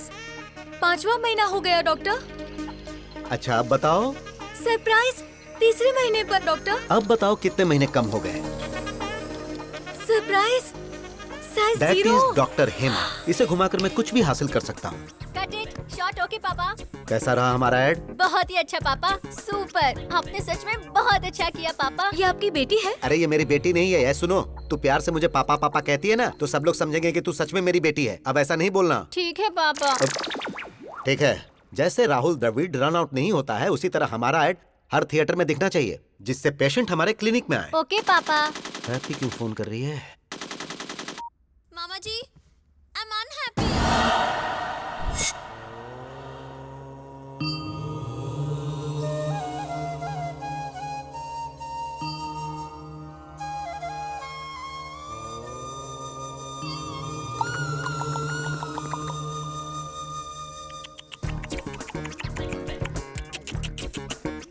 5वां महीना हो गया डॉक्टर। अच्छा अब बताओ। सरप्राइज 3रे महीने पर डॉक्टर। अब बताओ कितने महीने कम हो गए? Surprise size that 0। Is doctor Hema. इसे घुमाकर मैं कुछ भी हासिल कर सकता हूँ। Cut it short. ओके पापा। कैसा रहा हमारा ऐड? बहुत ही अच्छा पापा, सुपर। आपने सच में बहुत अच्छा किया पापा। ये आपकी बेटी है? अरे ये मेरी बेटी नहीं है। सुनो, तू प्यार से मुझे पापा पापा कहती है ना, तो सब लोग समझेंगे कि तू सच में मेरी बेटी है। अब ऐसा नहीं बोलना। ठीक है पापा। ठीक है। जैसे राहुल द्रविड़ रन आउट नहीं होता है, उसी तरह हमारा ऐड हर थिएटर में दिखना चाहिए, जिससे पेशेंट हमारे क्लिनिक में आए। ओके पापा। हैप्पी क्यों फोन कर रही है? मामा जी, आई एम अनहैप्पी।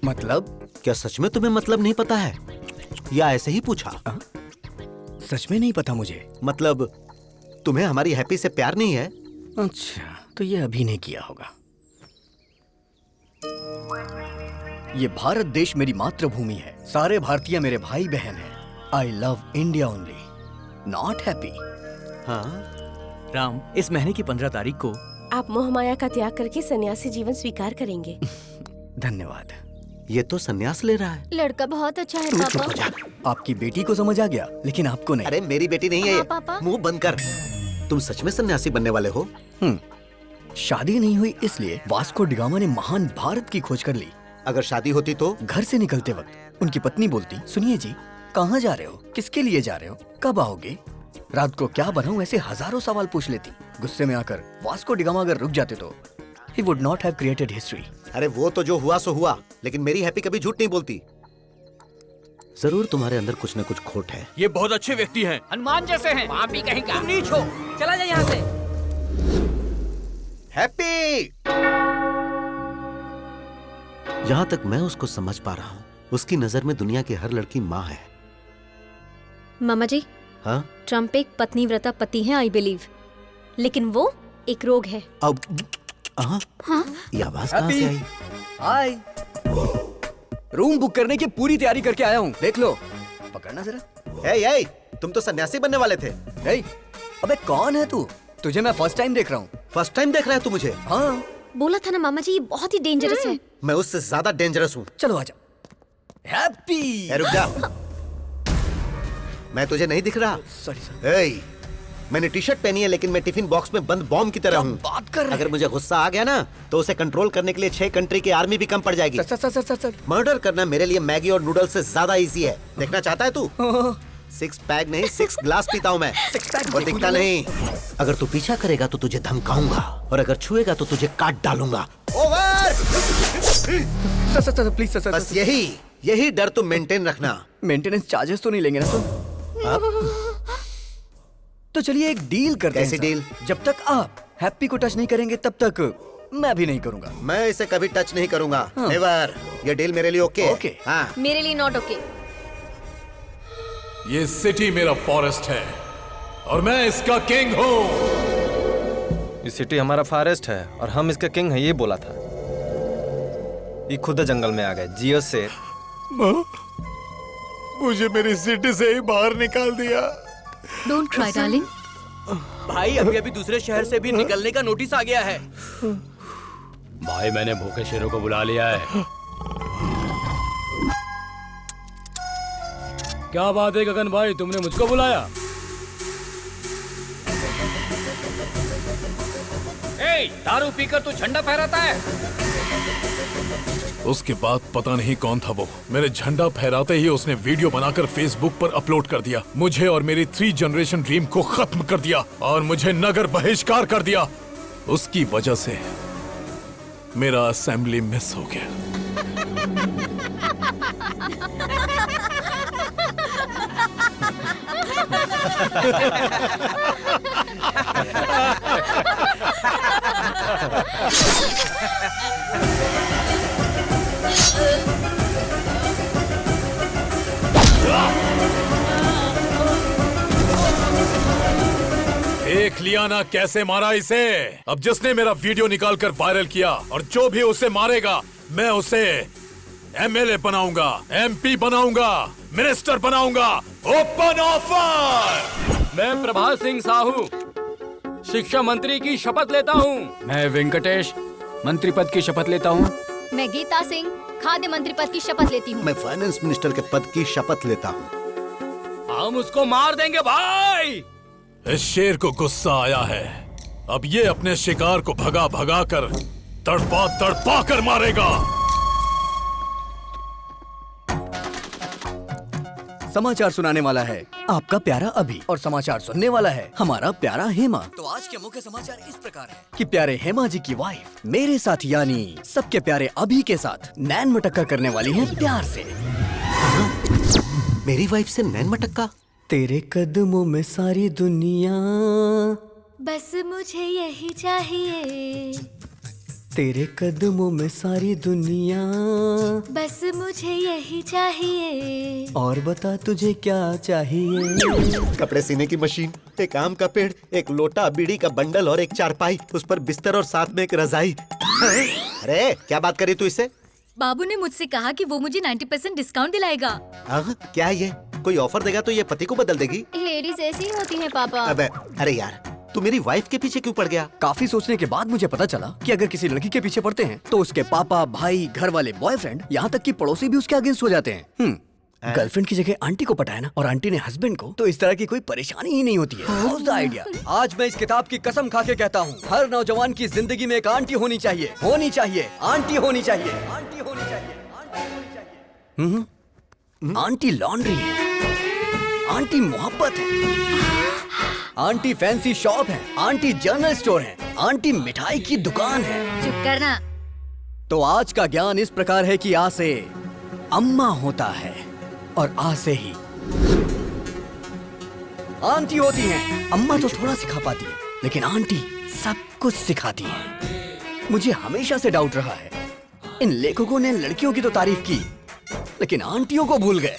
मतलब? क्या सच में तुम्हें मतलब नहीं पता है या ऐसे ही पूछा? सच में नहीं पता मुझे। मतलब तुम्हें हमारी हैप्पी से प्यार नहीं है? अच्छा, तो ये अभिनय किया होगा। ये भारत देश मेरी मातृभूमि है। सारे भारतीय मेरे भाई बहन हैं। I love India only, not happy. हाँ राम, इस महीने की 15 तारीख को आप मोह माया का त्याग करके सन्यासी जीवन स्वीकार करेंगे। धन्यवाद। ये तो संन्यास ले रहा है। लड़का बहुत अच्छा है तू चुप पापा। हो जा। आपकी बेटी को समझ आ गया, लेकिन आपको नहीं। अरे मेरी बेटी नहीं है हाँ, ये। पापा। मुंह बंद कर। तुम सच में सन्यासी बनने वाले हो? शादी नहीं हुई इसलिए वास्को डिगामा ने महान भारत की खोज कर ली। अगर शादी होती तो? घर से निकलते वक्त उनकी पत्नी बोलती, सुनिए जी, कहाँ जा रहे हो, किसके लिए जा रहे हो, कब आओगे, रात को क्या बनाऊं, ऐसे हजारों सवाल पूछ लेती। गुस्से में आकर वास्को डिगामा अगर रुक जाते तो he would not have created history। अरे वो तो जो हुआ सो हुआ, लेकिन मेरी हैप्पी कभी झूठ नहीं बोलती। जरूर तुम्हारे अंदर कुछ न कुछ खोट है। ये बहुत अच्छे व्यक्ति हैं, हनुमान जैसे हैं। वहाँ भी कहीं का। तुम नीच हो, चला जा यहाँ से। हैप्पी! जहाँ तक मैं उसको समझ पा रहा हूँ, उसकी नजर में दुनिया की हर लड़की माँ है। मामा जी, हाँ? ट्रम्प एक पत्नीव्रता पति है, आई बिलीव, लेकिन वो एक रोग है। अब हाँ? ये आवाज कहाँ से आई? हाय, रूम बुक करने की पूरी तैयारी करके आया हूँ, देख लो। पकड़ना जरा। ए, तुम तो सन्यासी बनने वाले थे। अबे कौन है तू? तुझे मैं फर्स्ट टाइम देख रहा हूँ। फर्स्ट टाइम देख रहा है तू मुझे? हाँ। बोला था ना मामा जी, ये बहुत ही डेंजरस है। मैं उससे ज्यादा डेंजरस हूँ। चलो आजा। हैप्पी! रुक जा। मैं तुझे नहीं दिख रहा? सॉरी। मैंने टी शर्ट पहनी है, लेकिन मैं टिफिन बॉक्स में बंद बॉम्ब की तरह हूँ। बात कर रहे हैं? अगर मुझे गुस्सा आ गया ना, तो उसे कंट्रोल करने के लिए 6 कंट्री की आर्मी भी कम पड़ जाएगी। सर। मर्डर करना मेरे लिए मैगी और नूडल्स से ज्यादा इजी है। देखना चाहता है तू? 6 पैक नहीं, 6 ग्लास पीता हूँ मैं। 6 पैक और दिखता नहीं। अगर तू पीछा करेगा तो तुझे धमकाऊंगा, और अगर छुएगा तो तुझे काट डालूंगा। ओवर! Sir please sir. बस यही डर तुम मेंटेन रखना। मेंटेनेंस चार्जेस तो नहीं लेंगे ना सर? तो चलिए एक डील करते हैं। कैसी डील? जब तक आप हैप्पी को टच नहीं करेंगे तब तक मैं भी नहीं करूंगा। मैं इसे कभी टच नहीं करूंगा। नेवर। ये डील मेरे लिए ओके? ओके। हाँ। मेरे लिए नॉट ओके। ये सिटी मेरा फॉरेस्ट है और मैं इसका किंग हूँ। ये सिटी हमारा फॉरेस्ट है और हम इसका किंग है, ये बोला था। ये खुद जंगल में आ गए। जियो शेर। मुझे मेरी सिटी से ही बाहर निकाल दिया। Don't cry darling. भाई अभी दूसरे शहर से भी निकलने का नोटिस आ गया है। भाई मैंने भूखे शेरों को बुला लिया है। क्या बात है गगन भाई, तुमने मुझको बुलाया? दारू पीकर तू झंडा फहराता है? उसके बाद पता नहीं कौन था वो, मेरे झंडा फहराते ही उसने वीडियो बनाकर फेसबुक पर अपलोड कर दिया। मुझे और मेरी 3 जनरेशन ड्रीम को खत्म कर दिया और मुझे नगर बहिष्कार कर दिया। उसकी वजह से मेरा असेंबली मिस हो गया। देख लिया ना कैसे मारा इसे। अब जिसने मेरा वीडियो निकालकर वायरल किया और जो भी उसे मारेगा, मैं उसे एमएलए बनाऊंगा, एमपी बनाऊंगा, मिनिस्टर बनाऊंगा। Open offer. मैं प्रभात सिंह साहू शिक्षा मंत्री की शपथ लेता हूँ। मैं वेंकटेश मंत्री पद की शपथ लेता हूँ। मैं गीता सिंह खाद्य मंत्री पद की शपथ लेती हूँ। मैं फाइनेंस मिनिस्टर के पद की शपथ लेता हूँ। हम उसको मार देंगे भाई। इस शेर को गुस्सा आया है। अब ये अपने शिकार को भगा भगा कर तड़पा कर मारेगा। समाचार सुनाने वाला है आपका प्यारा अभी और समाचार सुनने वाला है हमारा प्यारा हेमा। तो आज के मुख्य समाचार इस प्रकार है कि प्यारे हेमा जी की वाइफ मेरे साथ यानी सबके प्यारे अभी के साथ नैन मटक्का करने वाली है प्यार से। मेरी वाइफ से नैन मटक्का? तेरे कदमों में सारी दुनिया, बस मुझे यही चाहिए। तेरे कदमों में सारी दुनिया, बस मुझे यही चाहिए। और बता तुझे क्या चाहिए। कपड़े सीने की मशीन, एक आम का पेड़, एक लोटा, बीड़ी का बंडल और एक चारपाई, उस पर बिस्तर और साथ में एक रजाई। अरे क्या बात करी तू इससे? बाबू ने मुझसे कहा कि वो मुझे 90% डिस्काउंट दिलाएगा। क्या ये कोई ऑफर देगा तो ये पति को बदल देगी? लेडीज ऐसी ही होती हैं पापा। अबे अरे यार, तू मेरी वाइफ के पीछे क्यों पड़ गया? काफी सोचने के बाद मुझे पता चला कि अगर किसी लड़की के पीछे पड़ते हैं तो उसके पापा, भाई, घर वाले, बॉयफ्रेंड, यहाँ तक कि पड़ोसी भी उसके अगेंस्ट हो जाते हैं। गर्लफ्रेंड की जगह आंटी को पटाया ना, और आंटी ने हस्बैंड को, तो इस तरह की कोई परेशानी ही नहीं होती है। How's the idea? आज मैं इस किताब की कसम खा के कहता हूँ, हर नौजवान की जिंदगी में एक आंटी होनी चाहिए, होनी चाहिए, आंटी होनी चाहिए, आंटी होनी चाहिए, आंटी होनी चाहिए। आंटी लॉन्ड्री है, आंटी मोहब्बत है, आंटी फैंसी शॉप है, आंटी जनरल स्टोर है, आंटी मिठाई की दुकान है। चुप करना। तो आज का ज्ञान इस प्रकार है कि आ से अम्मा होता है और आ से ही आंटी होती है। अम्मा तो थोड़ा सिखा पाती है, लेकिन आंटी सब कुछ सिखाती है। मुझे हमेशा से डाउट रहा है, इन लेखकों ने लड़कियों की तो तारीफ की, लेकिन आंटियों को भूल गए।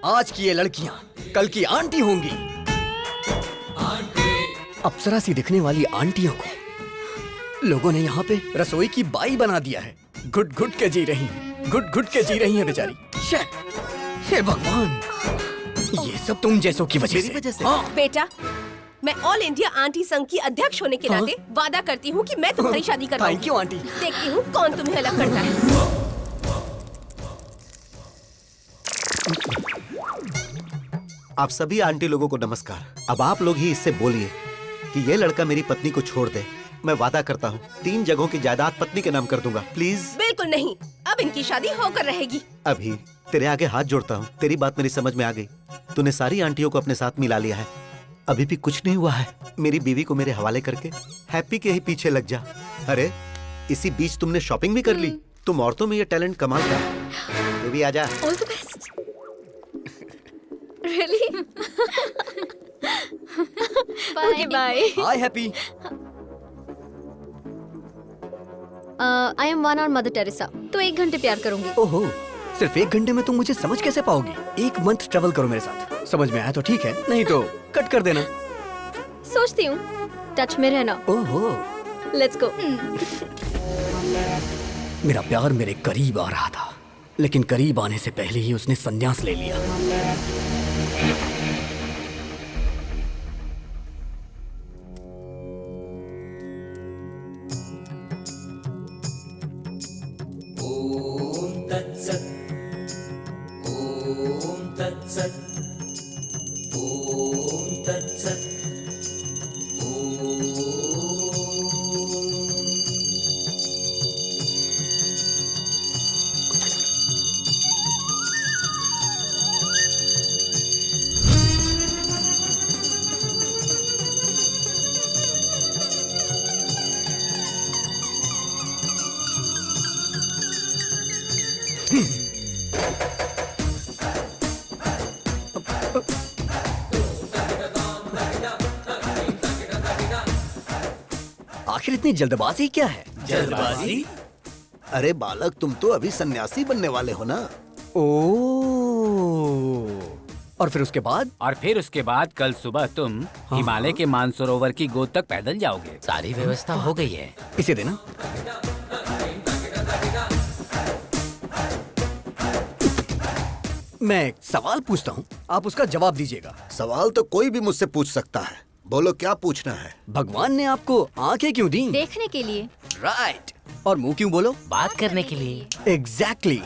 आज की ये लड़कियां कल की आंटी होंगी। अप्सरा सी दिखने वाली आंटियों को लोगों ने यहाँ पे रसोई की बाई बना दिया है। घुट घुट के जी रही, घुट घुट के जी रही है बेचारी। हे भगवान, ये सब तुम जैसों की वजह से। हाँ। बेटा, मैं ऑल इंडिया आंटी संघ की अध्यक्ष होने के नाते वादा करती हूँ कि मैं तुम्हारी शादी करवाऊंगी। Thank you aunty. देखती हूँ कौन तुम्हें अलग करता है। आप सभी आंटी लोगों को नमस्कार। अब आप लोग ही इससे बोलिए कि ये लड़का मेरी पत्नी को छोड़ दे। मैं वादा करता हूँ 3 जगहों की जायदाद पत्नी के नाम कर दूंगा। प्लीज। बिल्कुल नहीं, अब इनकी शादी होकर रहेगी। अभी तेरे आगे हाथ जोड़ता हूँ, तेरी बात मेरी समझ में आ गई। तूने सारी आंटियों को अपने साथ मिला लिया है, अभी भी कुछ नहीं हुआ है। मेरी बीवी को मेरे हवाले करके हैप्पी के ही पीछे लग जा। अरे इसी बीच तुमने शॉपिंग भी कर ली। तुम औरतों में ये टैलेंट कमाल का है। तू भी आजा। All the best. Really? Okay bye. Hi happy. I am one और मदर टेरेसा, तो 1 घंटे प्यार करूंगी। ओहो, सिर्फ 1 घंटे में तुम मुझे समझ कैसे पाओगी? 1 मंथ ट्रेवल करो मेरे साथ, समझ में आया तो ठीक है, नहीं तो कट कर देना। सोचती हूँ, टच में रहना। ओहो, लेट्स गो। मेरा प्यार मेरे करीब आ रहा था, लेकिन करीब आने से पहले ही उसने संन्यास ले लिया। आखिर इतनी जल्दबाजी क्या है? जल्दबाजी? अरे बालक, तुम तो अभी सन्यासी बनने वाले हो ना। और फिर उसके बाद? और फिर उसके बाद कल सुबह तुम हिमालय के मानसरोवर की गोद तक पैदल जाओगे। सारी व्यवस्था हो गई है। इसे देना। मैं एक सवाल पूछता हूँ, आप उसका जवाब दीजिएगा। सवाल तो कोई भी मुझसे पूछ सकता है, बोलो क्या पूछना है। भगवान ने आपको आंखें क्यों दी? देखने के लिए। राइट। और मुंह क्यों बोलो? बात करने के लिए। एग्जैक्टली।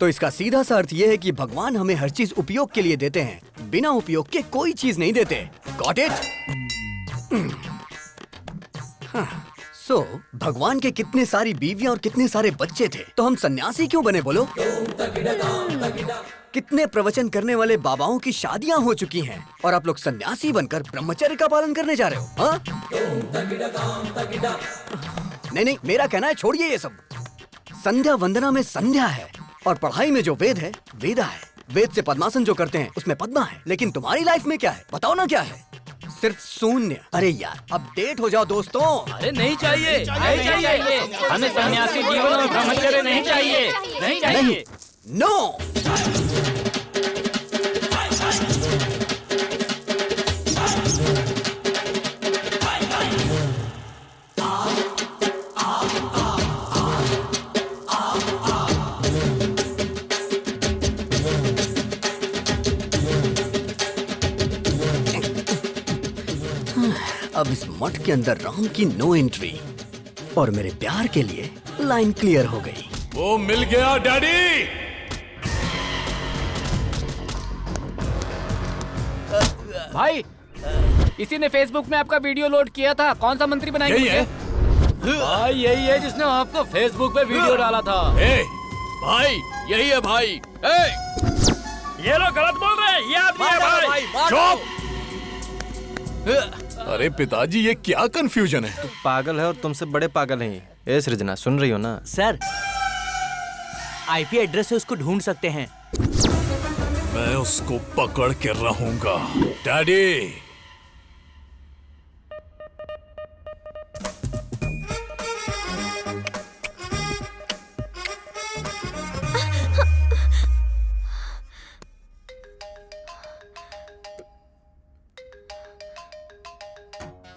तो इसका सीधा सा अर्थ ये है कि भगवान हमें हर चीज उपयोग के लिए देते हैं, बिना उपयोग के कोई चीज नहीं देते। Got it? सो भगवान के कितने सारी बीवियां और कितने सारे बच्चे थे, तो हम सन्यासी क्यों बने बोलो? कितने प्रवचन करने वाले बाबाओं की शादियां हो चुकी हैं और आप लोग सन्यासी बनकर ब्रह्मचर्य का पालन करने जा रहे हो? हाँ? नहीं, मेरा कहना है छोड़िए ये सब। संध्या वंदना में संध्या है और पढ़ाई में जो वेद है वेदा है। वेद से पद्मासन जो करते हैं उसमें पद्मा है, लेकिन तुम्हारी लाइफ में क्या है बताओ ना क्या है? सिर्फ शून्य। अरे यार अपडेट हो जाओ दोस्तों। अरे नहीं चाहिए, नहीं चाहिए, हमें सन्यासी जीवन और ब्रह्मचर्य नहीं चाहिए, नहीं चाहिए। नो। अब इस मठ के अंदर राम की नो एंट्री और मेरे प्यार के लिए लाइन क्लियर हो गई। वो मिल गया डैडी। भाई इसी ने फेसबुक में आपका वीडियो लोड किया था, कौन सा मंत्री बनाएंगे? यही है? भाई यही है जिसने आपको फेसबुक पे वीडियो डाला था। भाई यही है भाई। ये लोग गलत बोल रहे हैं, ये आदमी है भाई। चुप। अरे पिताजी ये क्या कंफ्यूजन है? तू पागल है और तुमसे बड़े पागल हैं ये। सृजना सुन रही हो ना? सर आईपी एड्रेस से उसको ढूंढ सकते हैं। मैं उसको पकड़ के रहूंगा डैडी।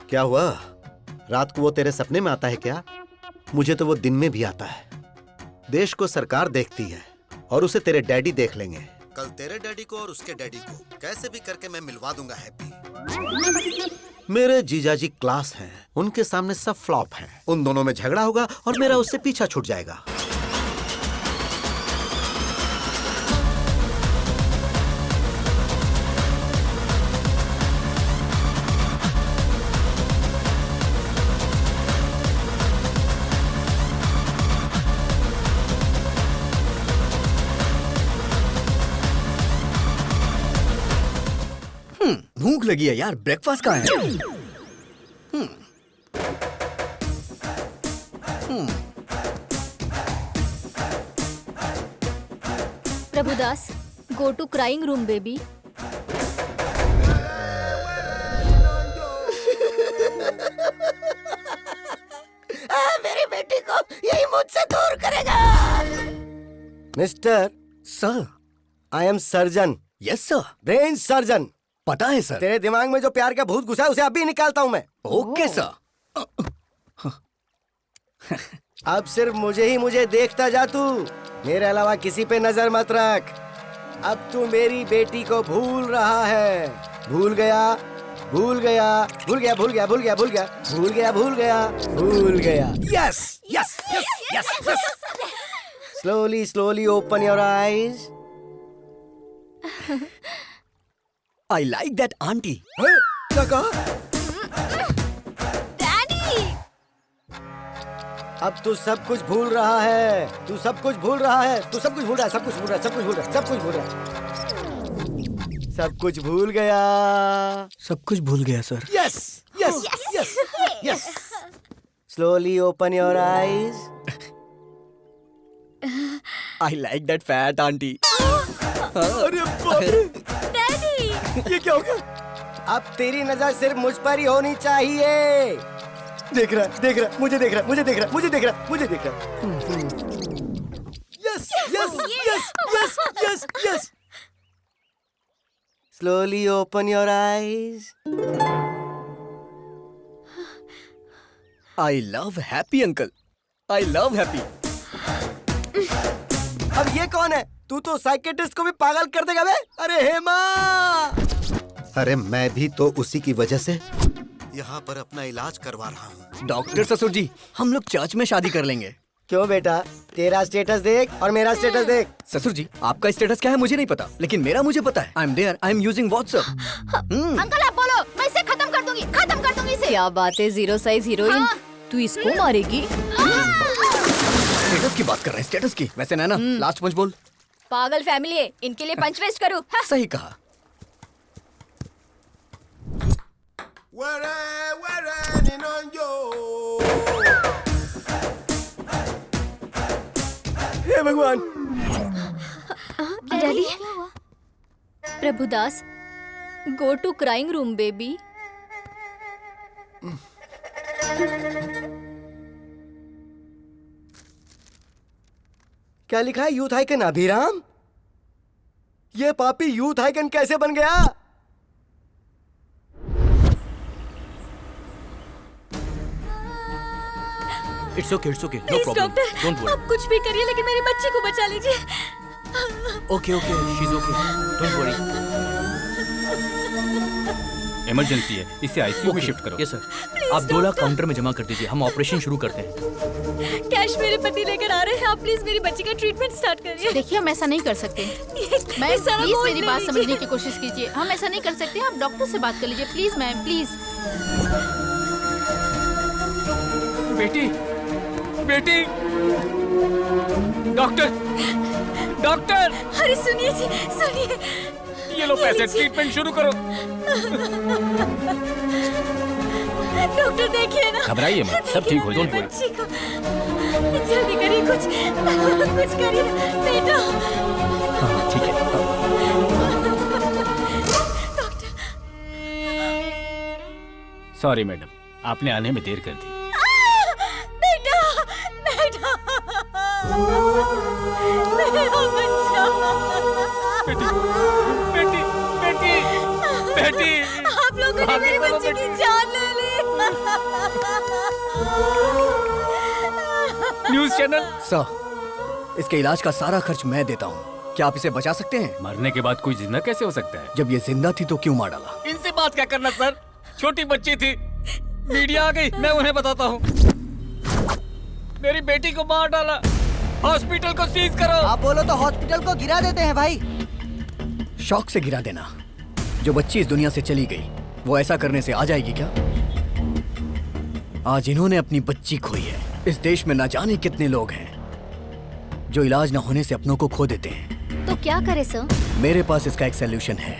क्या हुआ? रात को वो तेरे सपने में आता है क्या? मुझे तो वो दिन में भी आता है। देश को सरकार देखती है और उसे तेरे डैडी देख लेंगे। कल तेरे डैडी को और उसके डैडी को कैसे भी करके मैं मिलवा दूंगा हैप्पी। मेरे जीजाजी क्लास हैं, उनके सामने सब फ्लॉप हैं। उन दोनों में झगड़ा होगा और मेरा उससे पीछा छूट जाएगा। भूख लगी है यार, ब्रेकफास्ट कहाँ है? Prabhudas, go to crying room baby. मेरी बेटी को यही मुझसे दूर करेगा। Mister sir, I am surgeon. Yes sir. Brain surgeon. पता है सर। तेरे दिमाग में जो प्यार का भूत घुसा है उसे अभी निकालता हूँ मैं। Okay sir. अब सिर्फ मुझे देखता जा तू, मेरे अलावा किसी पे नजर मत रख। अब तू मेरी बेटी को भूल रहा है। भूल गया, भूल गया, भूल गया, भूल गया, भूल गया, भूल गया, भूल गया, भूल गया, भूल गया। Yes yes yes yes. Slowly slowly open your eyes. I like that auntie. क्या कहा? डैडी! अब तू सब कुछ भूल रहा है। तू सब कुछ भूल रहा है। तू सब कुछ भूल रहा है। सब कुछ भूल रहा है। सब कुछ भूल रहा है। सब कुछ भूल रहा है। सब कुछ भूल गया। सब कुछ भूल गया sir. Yes yes yes yes. Slowly open your eyes. I like that fat auntie. अरे बाप रे! डैडी! ये क्या हो गया? अब तेरी नजर सिर्फ मुझ पर ही होनी चाहिए। देख रहा, देख रहा, मुझे देख रहा, मुझे देख रहा, मुझे देख रहा, मुझे देख रहा। Yes yes yes yes yes yes. Slowly open your eyes. I love happy uncle. I love happy. अब ये कौन है? तू तो साइकेट्रिस्ट को भी पागल कर देगा बे। अरे हेमा! अरे मैं भी तो उसी की वजह से यहाँ पर अपना इलाज करवा रहा हूँ। डॉक्टर ससुर जी, हम लोग चर्च में शादी कर लेंगे। क्यों बेटा? तेरा स्टेटस देख और मेरा स्टेटस देख। ससुर जी, आपका स्टेटस क्या है मुझे नहीं पता, लेकिन मेरा मुझे पता है। I'm there, I'm using WhatsApp। Uncle आप बोलो, मैं इसे खत्म कर दूंगी इसे। क्या बात है जीरो साइज हीरोइन, तू इसको मारेगी? स्टेटस की बात कर रहे हैं, स्टेटस की। वैसे नैना, लास्ट पंच बोल। पागल फैमिली है, इनके लिए पंच वेस्ट करूं? सही कहा। हे भगवान! Daddy, Prabhudas, go to crying room baby. क्या लिखा है यूथ आइकन अभिराम? ये पापी यूथ आइकन कैसे बन गया? It's okay, no please problem, doctor, don't worry. आप कुछ भी करिए लेकिन मेरी बच्ची को बचा लीजिए। Okay, she is okay, don't worry. Emergency है, इसे आईसीयू में शिफ्ट करो। Yes sir. आप 2 लाख काउंटर में जमा कर दीजिए, हम ऑपरेशन शुरू करते हैं। कैश मेरे पति लेकर आ रहे हैं, आप प्लीज मेरी बच्ची का ट्रीटमेंट स्टार्ट करिए। देखिए, हम ऐसा नहीं कर सकते। मैम, प्लीज मेरी बात समझने की कोशिश कीजिए। हम ऐसा नहीं कर सकते, आप डॉक्टर से बात कर लीजिए प्लीज मैम, प्लीज। बेटी, बेटी, डॉक्टर, डॉक्टर। अरे सुनिए जी, सुनिए। ये लो पैसे, ट्रीटमेंट शुरू करो। डॉक्टर देखिए ना। घबराइए मत, सब ठीक हो जाएगा। बच्ची को जल्दी करिए, कुछ करिए बेटा। ठीक है। सॉरी मैडम, आपने आने में देर कर दी। बेटा, बेटा, मेरा बच्चा। बेटी, बेटी, बेटी। आप लोगों ने मेरी बच्ची की जान ले ली। News channel. सर, इसके इलाज का सारा खर्च मैं देता हूँ। क्या आप इसे बचा सकते हैं? मरने के बाद कोई जिंदा कैसे हो सकता है? जब ये जिंदा थी तो क्यों मार डाला? इनसे बात क्या करना सर, छोटी बच्ची थी, मीडिया आ गई, मैं उन्हें बताता हूँ। मेरी बेटी को मार डाला, हॉस्पिटल को सीज करो। आप बोलो तो हॉस्पिटल को गिरा देते हैं भाई। शौक से गिरा देना। जो बच्ची इस दुनिया से चली गई, वो ऐसा करने से आ जाएगी क्या? आज इन्होंने अपनी बच्ची खोई है। इस देश में ना जाने कितने लोग हैं जो इलाज न होने से अपनों को खो देते हैं। तो क्या करे सर? मेरे पास इसका एक सलूशन है।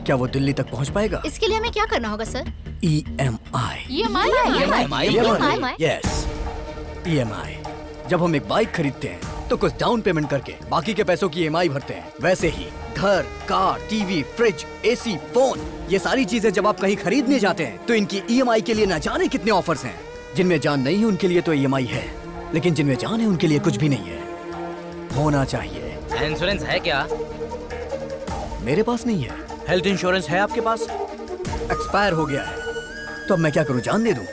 क्या वो दिल्ली तक पहुंच पाएगा? इसके लिए हमें क्या करना होगा सर? EMI। Yes, EMI। जब हम एक बाइक खरीदते हैं तो कुछ डाउन पेमेंट करके बाकी के पैसों की EMI भरते हैं। वैसे ही घर, car, TV, fridge, AC, phone, ये सारी चीजें जब आप कहीं खरीदने जाते हैं तो इनकी EMI के लिए न जाने कितने ऑफर्स हैं। जिनमें जान नहीं है उनके लिए तो EMI है, लेकिन जिनमें जान है उनके लिए कुछ भी नहीं है। होना चाहिए। इंश्योरेंस है क्या? मेरे पास नहीं है। हेल्थ इंश्योरेंस है आपके पास? एक्सपायर हो गया है। तो अब मैं क्या करूं, जान दे दूं?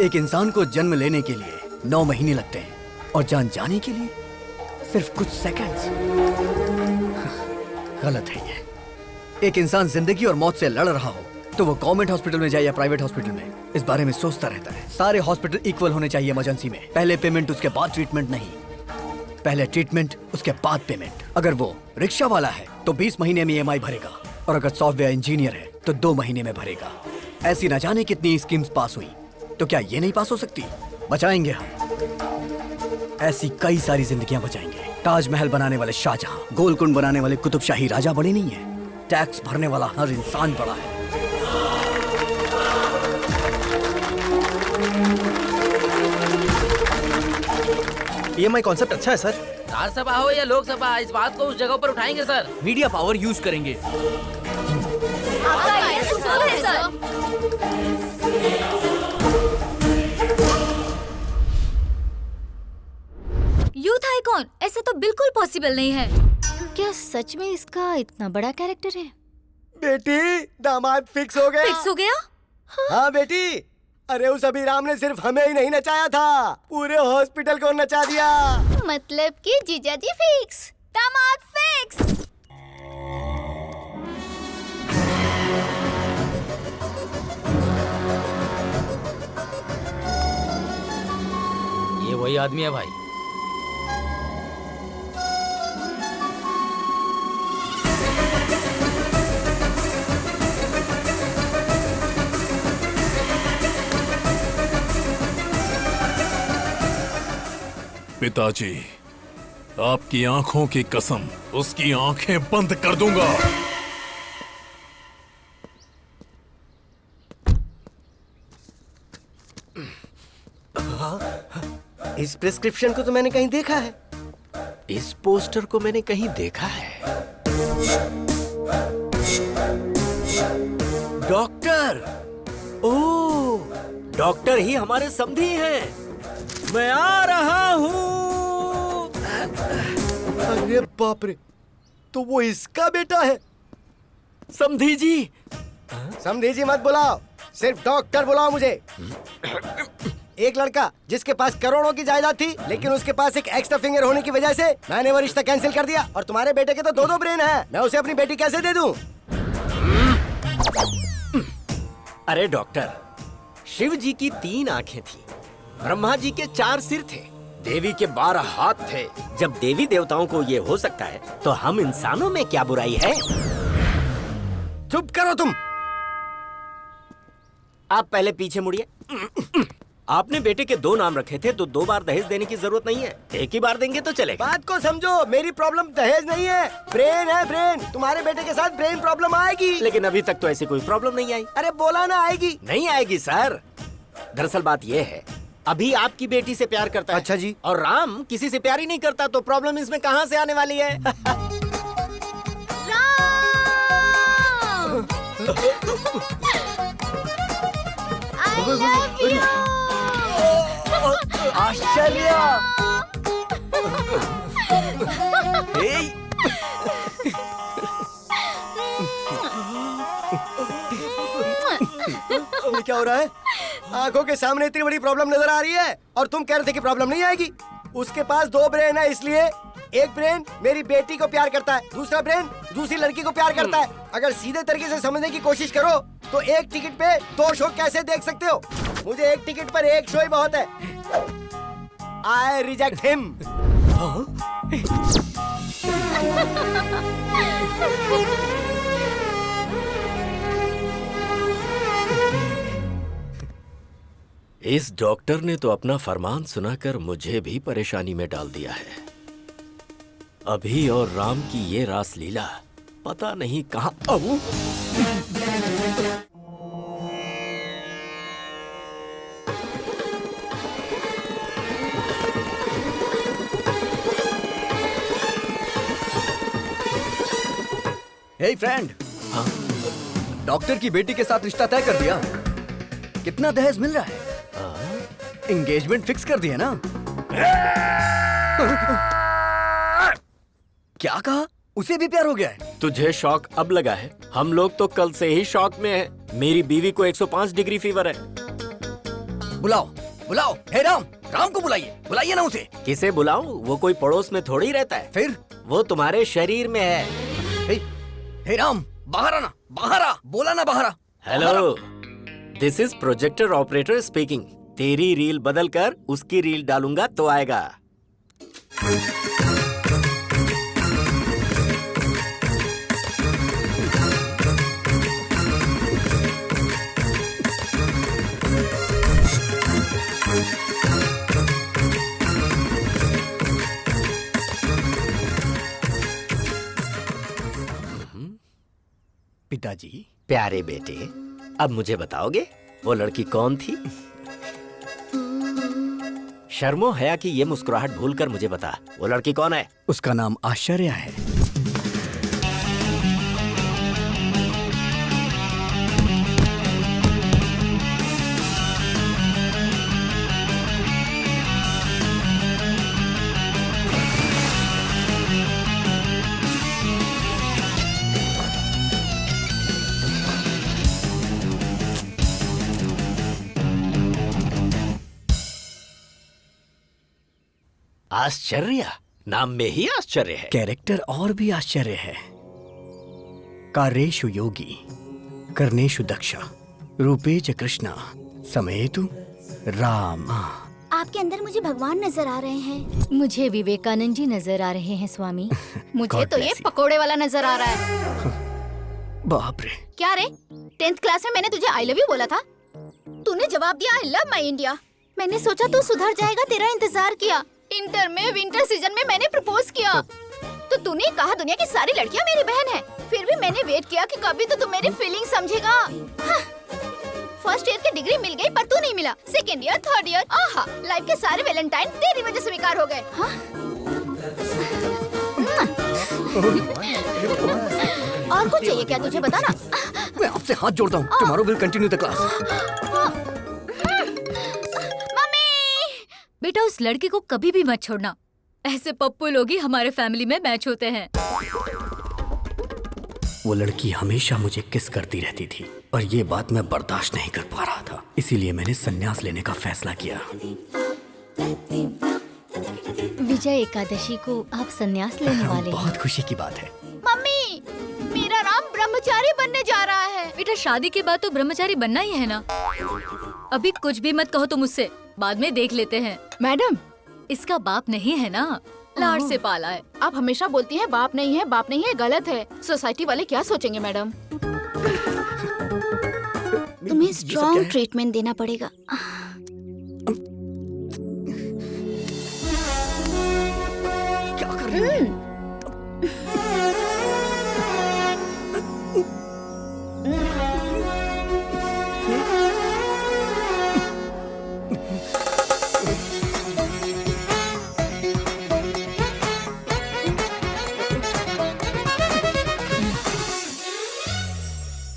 एक इंसान को जन्म लेने के लिए 9 महीने लगते हैं और जान जाने के लिए सिर्फ कुछ सेकंड्स। गलत है ये। एक इंसान जिंदगी और मौत से लड़ रहा हो तो वो गवर्नमेंट हॉस्पिटल में जाए या प्राइवेट हॉस्पिटल में, इस बारे में सोचता रहता है। सारे हॉस्पिटल इक्वल होने चाहिए इमरजेंसी में। पहले पेमेंट उसके बाद ट्रीटमेंट नहीं, पहले ट्रीटमेंट उसके बाद पेमेंट। अगर वो रिक्शा वाला है तो 20 महीने में EMI भरेगा, और अगर सॉफ्टवेयर इंजीनियर है तो 2 महीने में भरेगा। ऐसी न जाने कितनी स्कीम्स पास हुई, तो क्या ये नहीं पास हो सकती? बचाएंगे हम। ऐसी कई सारी जिंदगियां बचाएंगे। ताजमहल बनाने वाले शाहजहां, गोलकुंड बनाने वाले कुतुबशाही राजा बड़े नहीं है, टैक्स भरने वाला हर इंसान बड़ा है। EMI कॉन्सेप्ट अच्छा है सर। राज्यसभा हो या लोकसभा, इस बात को उस जगह पर उठाएंगे सर। मीडिया पावर यूज करेंगे। आपका आइडिया सुपर है सर। यूथ आइकॉन, ऐसे तो बिल्कुल पॉसिबल नहीं है। क्या सच में इसका इतना बड़ा कैरेक्टर है? बेटी, दामाद फिक्स हो गया। फिक्स हो गया? हाँ बेटी, अरे उस अभिराम ने सिर्फ हमें ही नहीं नचाया था, पूरे हॉस्पिटल को नचा दिया। मतलब कि जीजाजी फिक्स, दामाद फिक्स। ये वही आदमी है भाई। पिताजी, आपकी आंखों की कसम, उसकी आंखें बंद कर दूंगा। इस प्रिस्क्रिप्शन को तो मैंने कहीं देखा है। इस पोस्टर को मैंने कहीं देखा है। डॉक्टर, ओह, डॉक्टर ही हमारे समधी हैं। मैं आ रहा हूँ। अरे बाप रे, तो वो इसका बेटा है। समधी जी। समधी जी मत बुलाओ, सिर्फ डॉक्टर बुलाओ मुझे। एक लड़का जिसके पास करोड़ों की जायदाद थी, लेकिन उसके पास एक एक्स्ट्रा फिंगर होने की वजह से मैंने वो रिश्ता कैंसिल कर दिया। और तुम्हारे बेटे के तो दो ब्रेन हैं, मैं उसे अपनी बेटी कैसे दे दूं? अरे डॉक्टर, शिव जी की 3 आंखें थी, ब्रह्मा जी के 4 सिर थे, देवी के 12 हाथ थे। जब देवी देवताओं को ये हो सकता है, तो हम इंसानों में क्या बुराई है? चुप करो तुम। आप पहले पीछे मुड़िए। आपने बेटे के 2 नाम रखे थे, तो 2 बार दहेज देने की जरूरत नहीं है, एक ही बार देंगे तो चलेगा। बात को समझो, मेरी प्रॉब्लम दहेज नहीं है, ब्रेन है ब्रेन। तुम्हारे बेटे के साथ ब्रेन प्रॉब्लम आएगी। लेकिन अभी तक तो ऐसी कोई प्रॉब्लम नहीं आई। अरे बोला ना आएगी। नहीं आएगी सर। दरअसल बात यह है, अभी आपकी बेटी से प्यार करता है। अच्छा जी। और राम किसी से प्यार ही नहीं करता, तो प्रॉब्लम इसमें कहाँ से आने वाली है? आश्चर्य। क्या हो रहा है? आंखों के सामने इतनी बड़ी प्रॉब्लम नजर आ रही है और तुम कह रहे थे कि प्रॉब्लम नहीं आएगी। उसके पास 2 ब्रेन है, इसलिए एक ब्रेन मेरी बेटी को प्यार करता है, दूसरा ब्रेन दूसरी लड़की को प्यार करता है। अगर सीधे तरीके से समझने की कोशिश करो तो एक टिकट पे 2 शो कैसे देख सकते हो? मुझे एक टिकट पर एक शो ही बहुत है। I reject him. इस डॉक्टर ने तो अपना फरमान सुनाकर मुझे भी परेशानी में डाल दिया है। अभी और राम की ये रास लीला पता नहीं कहाँ। हे फ्रेंड, डॉक्टर की बेटी के साथ रिश्ता तय कर दिया। कितना दहेज मिल रहा है? एंगेजमेंट फिक्स कर दिया ना? क्या कहा? उसे भी प्यार हो गया है? तुझे शॉक अब लगा है? हम लोग तो कल से ही शॉक में हैं। मेरी बीवी को 105 डिग्री फीवर है। बुलाओ बुलाओ, हे राम, राम को बुलाइए, बुलाइए ना उसे। किसे बुलाऊं? वो कोई पड़ोस में थोड़ी रहता है। फिर? वो तुम्हारे शरीर में है। हे राम, बाहर आना, बाहर आ, बोला ना बाहर आ। Hello, this is projector operator speaking. तेरी रील बदल कर उसकी रील डालूंगा तो आएगा। पिताजी। प्यारे बेटे, अब मुझे बताओगे वो लड़की कौन थी? शर्मो हया की ये मुस्कुराहट भूलकर मुझे बता, वो लड़की कौन है? उसका नाम आश्चर्य है। आश्चर्य, नाम में ही आश्चर्य है। कैरेक्टर और भी आश्चर्य है। कार्येषु योगी, कर्णेषु दक्षा, रूपेच कृष्णा, समेतु राम। आपके अंदर मुझे भगवान नजर आ रहे हैं। मुझे विवेकानंद जी नजर आ रहे हैं स्वामी। मुझे तो ये पकोड़े वाला नजर आ रहा है। बाप रे। क्या रे, 10th क्लास में मैंने तुझे आई लव यू बोला था, तूने जवाब दिया आई लव माई इंडिया। मैंने सोचा तू सुधर जाएगा, तेरा इंतजार किया। इंटर में विंटर सीजन में मैंने प्रपोज किया, तो तूने कहा दुनिया की सारी लड़कियां मेरी बहन है। फिर भी मैंने वेट किया कि कभी तो तू मेरी फीलिंग समझेगा। फर्स्ट ईयर की डिग्री मिल गई, पर तू नहीं मिला। सेकेंड ईयर, थर्ड ईयर, आहा, लाइफ के सारे वैलेंटाइन तेरी वजह से बेकार हो गए। और कुछ चाहिए क्या तुझे, बता ना। मैं आपसे हाथ जोड़ता हूँ। Tomorrow will continue the class. बेटा उस लड़के को कभी भी मत छोड़ना। ऐसे पप्पू लोग ही हमारे फैमिली में मैच होते हैं। वो लड़की हमेशा मुझे किस करती रहती थी और ये बात मैं बर्दाश्त नहीं कर पा रहा था, इसीलिए मैंने संन्यास लेने का फैसला किया। विजय एकादशी को आप संन्यास लेने वाले हैं। बहुत खुशी की बात है। मम्मी, मेरा राम ब्रह्मचारी बनने जा रहा है। बेटा शादी के बाद तो ब्रह्मचारी बनना ही है ना। अभी कुछ भी मत कहो तुम मुझसे, बाद में देख लेते हैं। मैडम, इसका बाप नहीं है ना, लाड़ से पाला है। आप हमेशा बोलती हैं बाप नहीं है, गलत है। सोसाइटी वाले क्या सोचेंगे मैडम? तुम्हें स्ट्रॉन्ग ट्रीटमेंट देना पड़ेगा। क्या कर रही हो?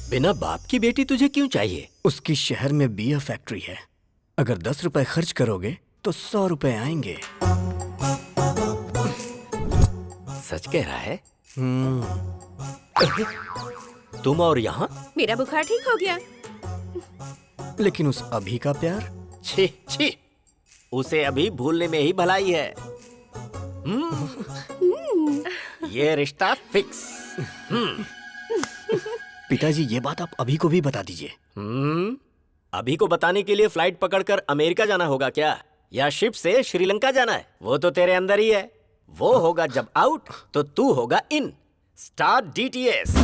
बिना बाप की बेटी तुझे क्यों चाहिए? उसकी शहर में बियर फैक्ट्री है। अगर 10 रुपए खर्च करोगे तो 100 रुपए आएंगे। सच कह रहा है? तुम और यहाँ? मेरा बुखार ठीक हो गया। लेकिन उस अभी का प्यार? छी छी, उसे अभी भूलने में ही भलाई है। ये रिश्ता फिक्स। पिताजी ये बात आप अभी को भी बता दीजिए। अभी को बताने के लिए फ्लाइट पकड़कर अमेरिका जाना होगा क्या, या शिप से श्रीलंका जाना है? वो तो तेरे अंदर ही है। वो होगा जब आउट तो तू होगा इन। Start DTS.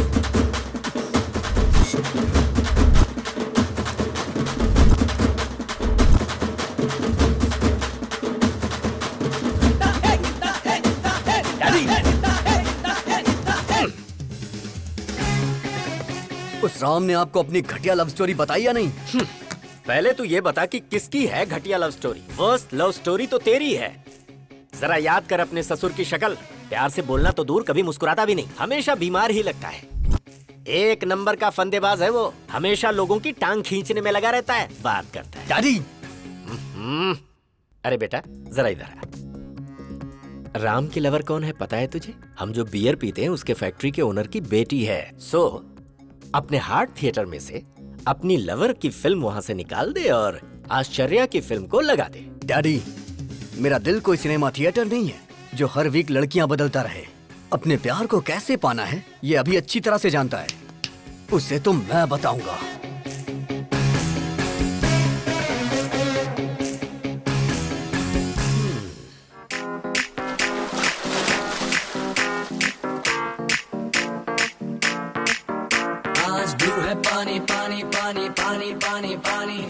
उस राम ने आपको अपनी घटिया लव स्टोरी बताई या नहीं? पहले तू ये बता कि किसकी है घटिया love story. Worst love story तो तेरी है। जरा याद कर अपने ससुर की शक्ल। प्यार से बोलना तो दूर, कभी मुस्कुराता भी नहीं, हमेशा बीमार ही लगता है। एक नंबर का फंदेबाज है वो, हमेशा लोगों की टांग खींचने में लगा रहता है, बात करता है। डैडी! अरे बेटा जरा इधर आ। राम की लवर कौन है पता है तुझे? हम जो बियर पीते हैं उसके फैक्ट्री के ओनर की बेटी है। सो अपने हार्ट थिएटर में से अपनी लवर की फिल्म वहां से निकाल दे और आश्चर्या की फिल्म को लगा दे। डैडी, मेरा दिल कोई सिनेमा थिएटर नहीं है जो हर वीक लड़कियां बदलता रहे। अपने प्यार को कैसे पाना है ये अभी अच्छी तरह से जानता है। उसे तो मैं बताऊंगा। पानी पानी पानी पानी पानी पानी।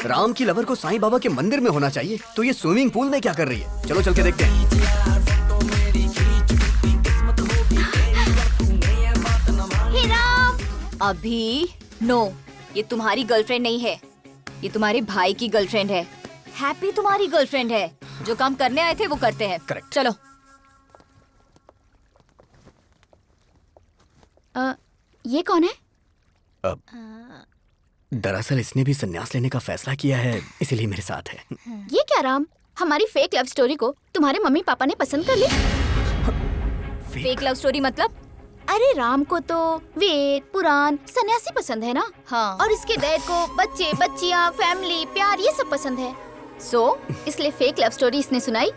राम की लवर को साईं बाबा के मंदिर में होना चाहिए, तो ये स्विमिंग पूल में क्या कर रही है? चलो चल के देखते हैं। अभी नो, ये तुम्हारी गर्लफ्रेंड नहीं है, ये तुम्हारे भाई की गर्लफ्रेंड है। हैप्पी तुम्हारी गर्लफ्रेंड है। जो काम करने आए थे वो करते हैं। करेक्ट। चलो। ये कौन है? दरअसल इसने भी संन्यास लेने का फैसला किया है, इसीलिए मेरे साथ है। ये क्या राम, हमारी फेक लव स्टोरी को तुम्हारे मम्मी पापा ने पसंद कर ली? फेक लव स्टोरी मतलब? अरे राम को तो वेद, पुराण, सन्यासी पसंद है ना। हाँ। और इसके डैड को बच्चे, बच्चियाँ, फैमिली, प्यार ये सब पसंद है। इसलिए फेक लव स्टोरी इसने सुनाई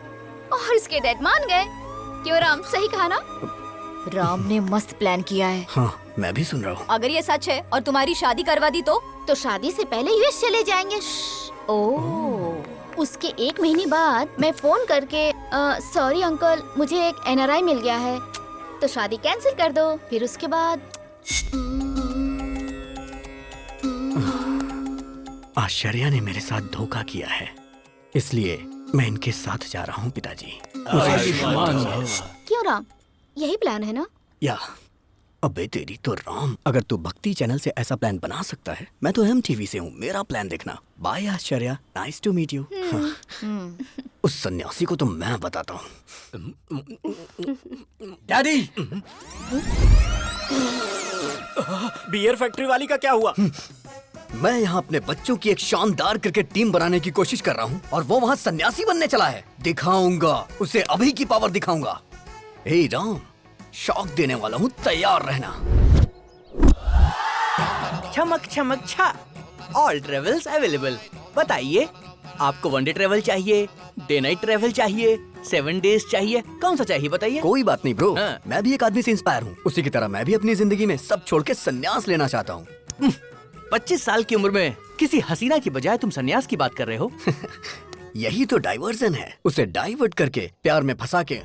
और इसके डैड मान गए। क्यों राम, सही कहा ना? राम ने मस्त प्लान किया है। हाँ, मैं भी सुन रहा हूँ। अगर ये सच है और तुम्हारी शादी करवा दी तो शादी से पहले यूएस चले जाएंगे। ओह। उसके 1 महीने बाद मैं फोन करके सॉरी अंकल, मुझे एक एनआरआई मिल गया है, तो शादी कैंसिल कर दो। फिर उसके बाद आश्चर्या ने मेरे साथ धोखा किया है, इसलिए मैं इनके साथ जा रहा हूँ पिताजी। क्यों राम, यही प्लान है ना? या अबे तेरी तो राम, अगर तू भक्ति चैनल से ऐसा प्लान बना सकता है, मैं तो MTV से हूँ, मेरा प्लान देखना। Bye Aashcharya, nice to meet you. उस सन्यासी को तो मैं बताता हूँ। डैडी, बियर फैक्ट्री वाली का क्या हुआ? मैं यहाँ अपने बच्चों की एक शानदार क्रिकेट टीम बनाने की कोशिश कर रहा हूँ और वो वहाँ सन्यासी बनने चला है। दिखाऊंगा उसे, अभी की पावर दिखाऊंगा। हे राम, शॉक देने वाला हूँ, तैयार रहना। चमक चमक छा, ऑल ट्रेवल्स अवेलेबल। बताइए, आपको वनडे ट्रेवल चाहिए, डे नाइट ट्रेवल चाहिए, 7 डेज चाहिए, कौन सा चाहिए बताइए? कोई बात नहीं ब्रो, मैं भी एक आदमी से इंस्पायर हूँ। उसी की तरह मैं भी अपनी जिंदगी में सब छोड़ के संन्यास लेना चाहता हूँ। 25 साल की उम्र में किसी हसीना की बजाय तुम संन्यास की बात कर रहे हो? यही तो डाइवर्जन है। उसे डाइवर्ट करके प्यार में फंसा के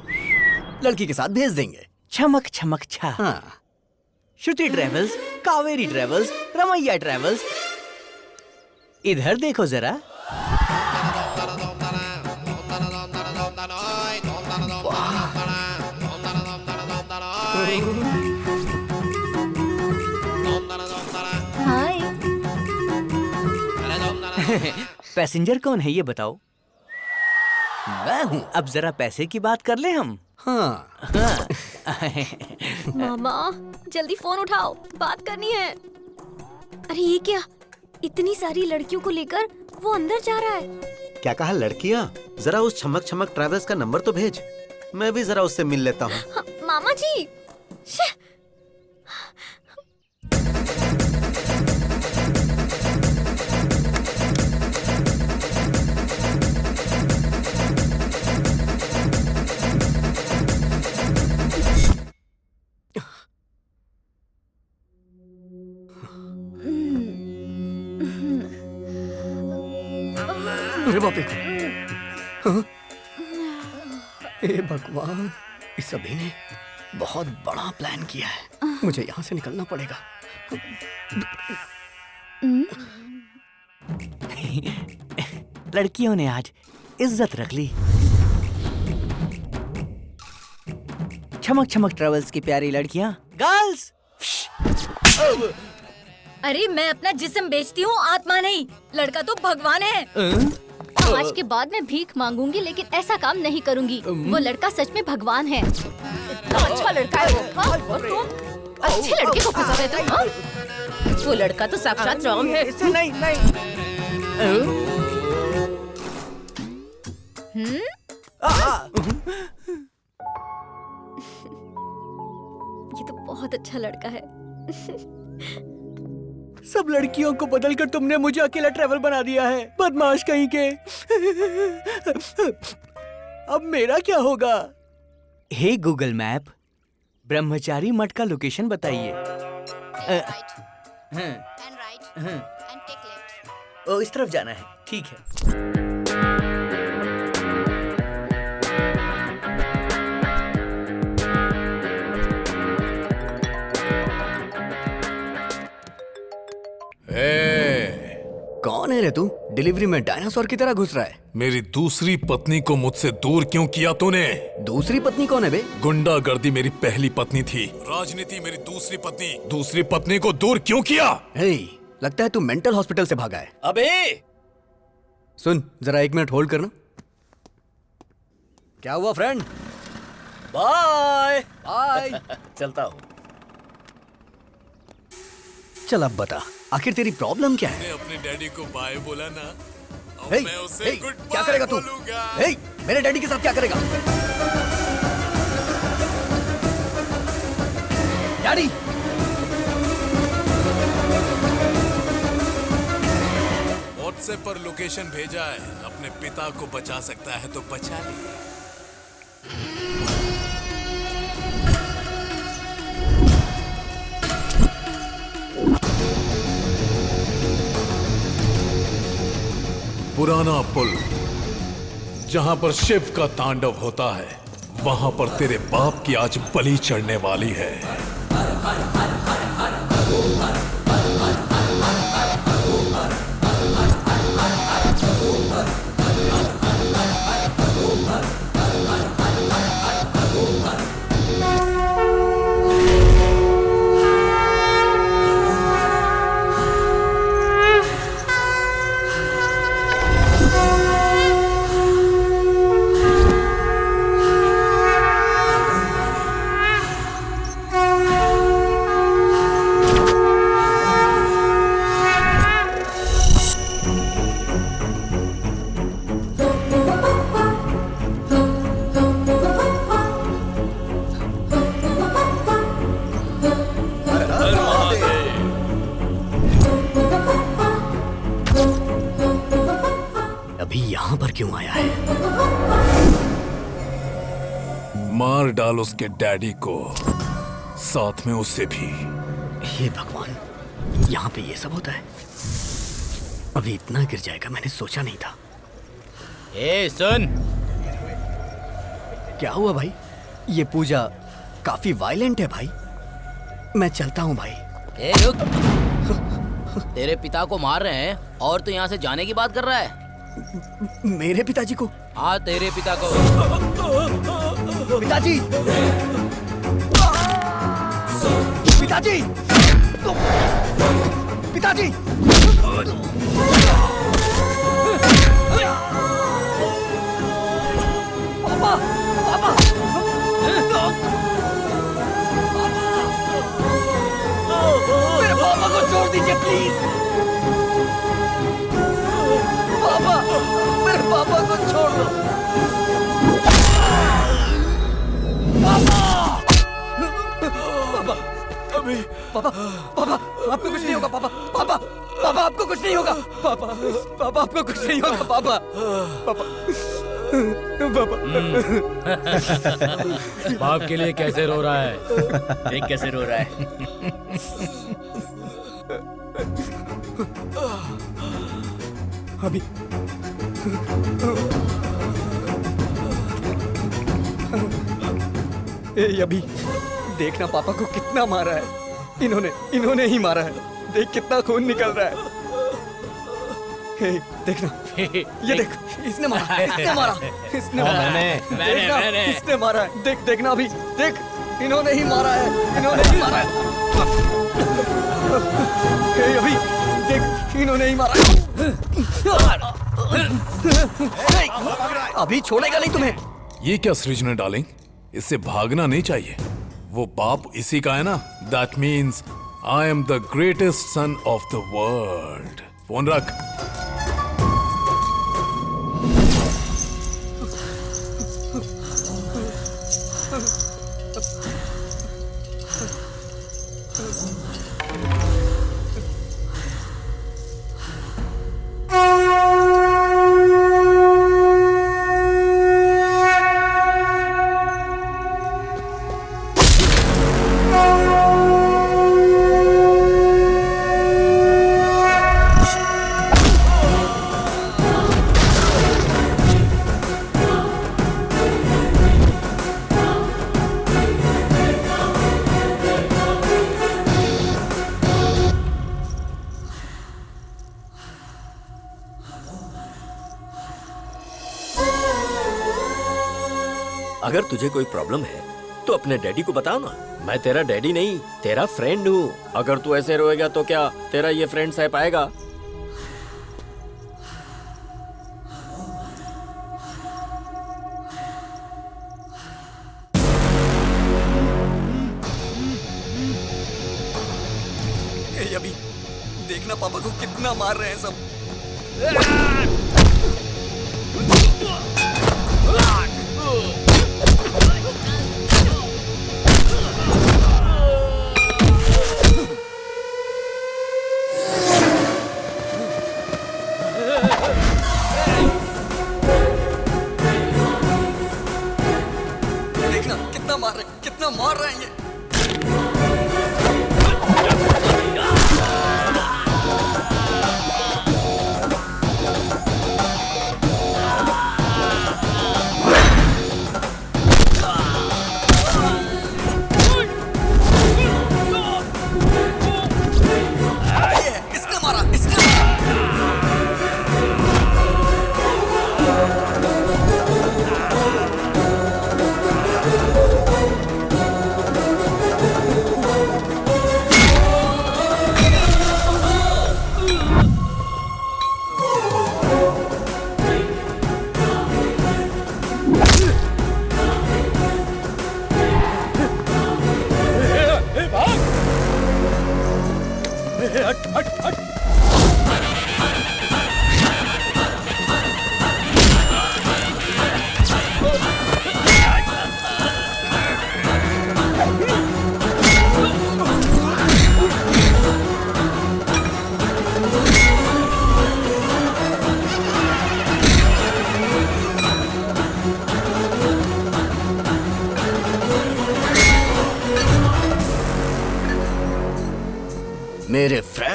लड़की के साथ भेज देंगे। चमक चमक छा। हाँ। Shruti travels, Kaveri travels, Ramaiah travels, इधर देखो जरा। हाय। पैसेंजर कौन है ये बताओ? मैं हूँ। अब जरा पैसे की बात कर ले हम। हाँ। मामा जल्दी फोन उठाओ, बात करनी है। अरे ये क्या, इतनी सारी लड़कियों को लेकर वो अंदर जा रहा है। क्या कहा लड़कियाँ? जरा उस छमक छमक ट्रैवल्स का नंबर तो भेज, मैं भी जरा उससे मिल लेता हूँ। हाँ, मामा जी। अरे बाप रे, हाँ? हे भगवान, इस सभी ने बहुत बड़ा प्लान किया है। मुझे यहाँ से निकलना पड़ेगा। लड़कियों ने आज इज्जत रख ली। चमक चमक ट्रेवल्स की प्यारी लड़कियां, गर्ल्स। अरे मैं अपना जिस्म बेचती हूँ, आत्मा नहीं। लड़का तो भगवान है। आज के बाद मैं भीख मांगूंगी, लेकिन ऐसा काम नहीं करूंगी। वो लड़का सच में भगवान है। इतना अच्छा लड़का है वो। हाँ? और तुम अच्छे लड़के को फंसा रहे तुम। हाँ? वो लड़का तो साक्षात राम है। इससे नहीं। ये तो बहुत अच्छा लड़का है। सब लड़कियों को बदलकर तुमने मुझे अकेला ट्रैवल बना दिया है, बदमाश कहीं के। अब मेरा क्या होगा? हे गूगल मैप, ब्रह्मचारी मठ का लोकेशन बताइए। ओ, इस तरफ जाना है। ठीक है। कौन है रे तू? डिलीवरी में डायनासोर की तरह घुस रहा है। मेरी दूसरी पत्नी को मुझसे दूर क्यों किया तूने? दूसरी पत्नी कौन है बे? गुंडागर्दी मेरी पहली पत्नी थी, राजनीति मेरी दूसरी पत्नी। दूसरी पत्नी को दूर क्यों किया? हे, लगता है तू मेंटल हॉस्पिटल से भागा है। अबे सुन, जरा 1 मिनट होल्ड करना। क्या हुआ फ्रेंड? Bye bye. चलता हूँ। चल अब बता, आखिर तेरी प्रॉब्लम क्या है? मैंने अपने डैडी को बाय बोला ना, अब हे, मैं उसे हे, गुड क्या बाय करेगा तू? बोलूंगा। हे, मेरे डैडी के साथ क्या करेगा? डैडी! व्हाट्सएप पर लोकेशन भेजा है, अपने पिता को बचा सकता है तो बचा ले। पुराना पुल, जहां पर शिव का तांडव होता है, वहां पर तेरे बाप की आज बलि चढ़ने वाली है। अभी यहाँ पर क्यों आया है? मार डाल उसके डैडी को, साथ में उसे भी। हे भगवान, यहाँ पे ये सब होता है? अभी इतना गिर जाएगा मैंने सोचा नहीं था। ए सुन, क्या हुआ भाई? ये पूजा काफी वायलेंट है भाई। मैं चलता हूँ भाई। ए रुक, तेरे पिता को मार रहे हैं और तू यहाँ से जाने की बात कर रहा है? मेरे पिताजी को? हाँ तेरे पिता को। पिताजी! पिताजी! पिताजी! पापा! पापा! मेरे पापा को छोड़ दीजिए प्लीज। पापा, मेरे पापा को छोड़ दो। पापा! पापा! अभी पापा, पापा, आपको कुछ नहीं होगा पापा, पापा, पापा आपको कुछ नहीं होगा, पापा, पापा आपको कुछ नहीं होगा, पापा, पापा, पापा। बाप के लिए कैसे रो रहा है? देख कैसे रो रहा है। अभी अभी देखना पापा को कितना मारा है। इन्होंने ही मारा है। देख कितना खून निकल रहा है। हे, देखना, ये देख, इसने मारा, इसने मारा, इसने मारा, देखना, इसने मारा है। देख, देखना अभी, देख, इन्होंने ही मारा है, इन्होंने ही मारा है। हे, अभी देख, इन्होंने ही मारा है। अभी छोड़ेगा नहीं तुम्हें। ये क्या सृजना डार्लिंग, इससे भागना नहीं चाहिए। वो बाप इसी का है ना। That means I am the greatest son of the world. Phone रख। अगर तुझे कोई प्रॉब्लम है तो अपने डैडी को बताओ ना। मैं तेरा डैडी नहीं, तेरा फ्रेंड हूँ। अगर तू ऐसे रोएगा तो क्या तेरा ये फ्रेंड सह पाएगा? अभी देखना पापा को कितना मार रहे हैं सब। देखना कितना मार रहे हैं ये।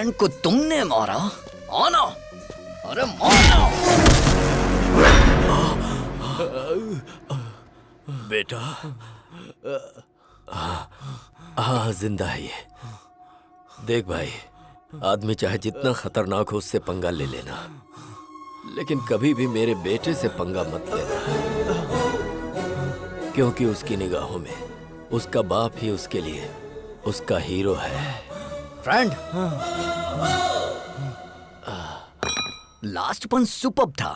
फ्रेंड को तुमने मारा? आना, अरे मारो। बेटा, हाँ जिंदा है ये। देख भाई, आदमी चाहे जितना खतरनाक हो उससे पंगा ले लेना, लेकिन कभी भी मेरे बेटे से पंगा मत लेना, क्योंकि उसकी निगाहों में उसका बाप ही उसके लिए उसका हीरो है। फ्रेंड, लास्ट पंच सुपर्ब था।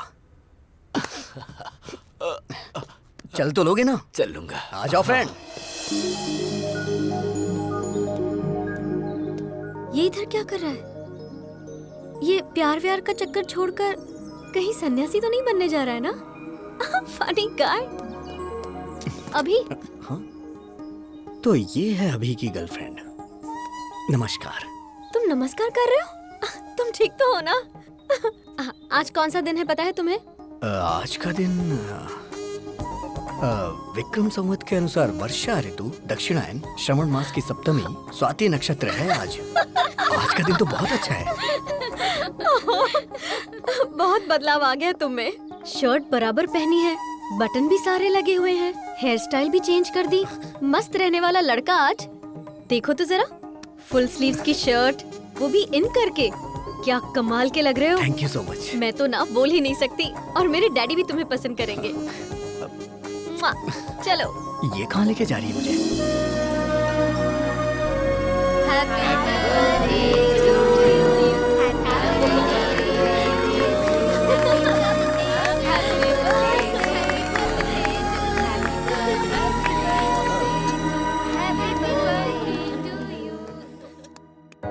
चल तो लोगे ना? चल लूंगा। आ जाओ फ्रेंड। ये इधर क्या कर रहा है? ये प्यार व्यार का चक्कर छोड़कर कहीं सन्यासी तो नहीं बनने जा रहा है ना? Funny guy. अभी तो ये है अभी की गर्लफ्रेंड। नमस्कार। तुम नमस्कार कर रहे हो? तुम ठीक तो हो ना? आज कौन सा दिन है पता है तुम्हें? आज का दिन विक्रम संवत के अनुसार वर्षा ऋतु, दक्षिणायन, श्रवण मास की सप्तमी, स्वाति नक्षत्र है आज। आज का दिन तो बहुत अच्छा है। बहुत बदलाव आ गया तुम में। शर्ट बराबर पहनी है, बटन भी सारे लगे हुए हैं, हेयर स्टाइल भी चेंज कर दी। मस्त रहने वाला लड़का आज। देखो तो जरा, फुल स्लीव्स की शर्ट, वो भी इन करके। क्या कमाल के लग रहे हो। Thank you so much. मैं तो ना बोल ही नहीं सकती, और मेरे डैडी भी तुम्हें पसंद करेंगे। चलो। ये कहाँ लेके जा रही है मुझे?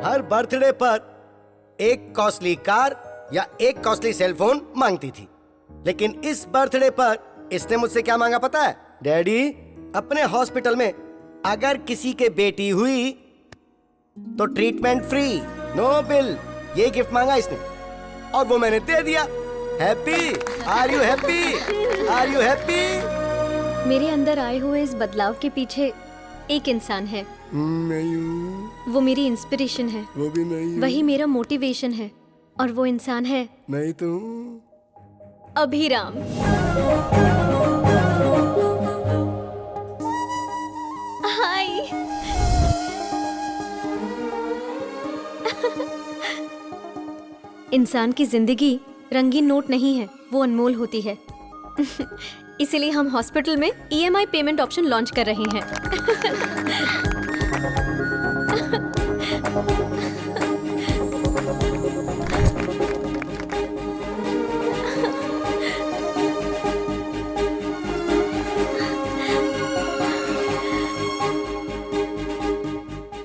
हर बर्थडे पर एक कॉस्टली कार या एक कॉस्टली सेलफोन मांगती थी, लेकिन इस बर्थडे पर इसने मुझसे क्या मांगा पता है? डैडी, अपने हॉस्पिटल में अगर किसी के बेटी हुई तो ट्रीटमेंट फ्री, नो बिल। ये गिफ्ट मांगा इसने और वो मैंने दे दिया। Happy? Are you happy? Are you happy? मेरे अंदर आए हुए इस बदलाव के पीछे एक इंसान है। नहीं हूँ। वो मेरी इंस्पिरेशन है। वो भी नहीं हूँ। वही मेरा मोटिवेशन है, और वो इंसान है नहीं तो अभिराम। हाय। इंसान की जिंदगी रंगीन नोट नहीं है, वो अनमोल होती है। इसीलिए हम हॉस्पिटल में EMI पेमेंट ऑप्शन लॉन्च कर रहे हैं।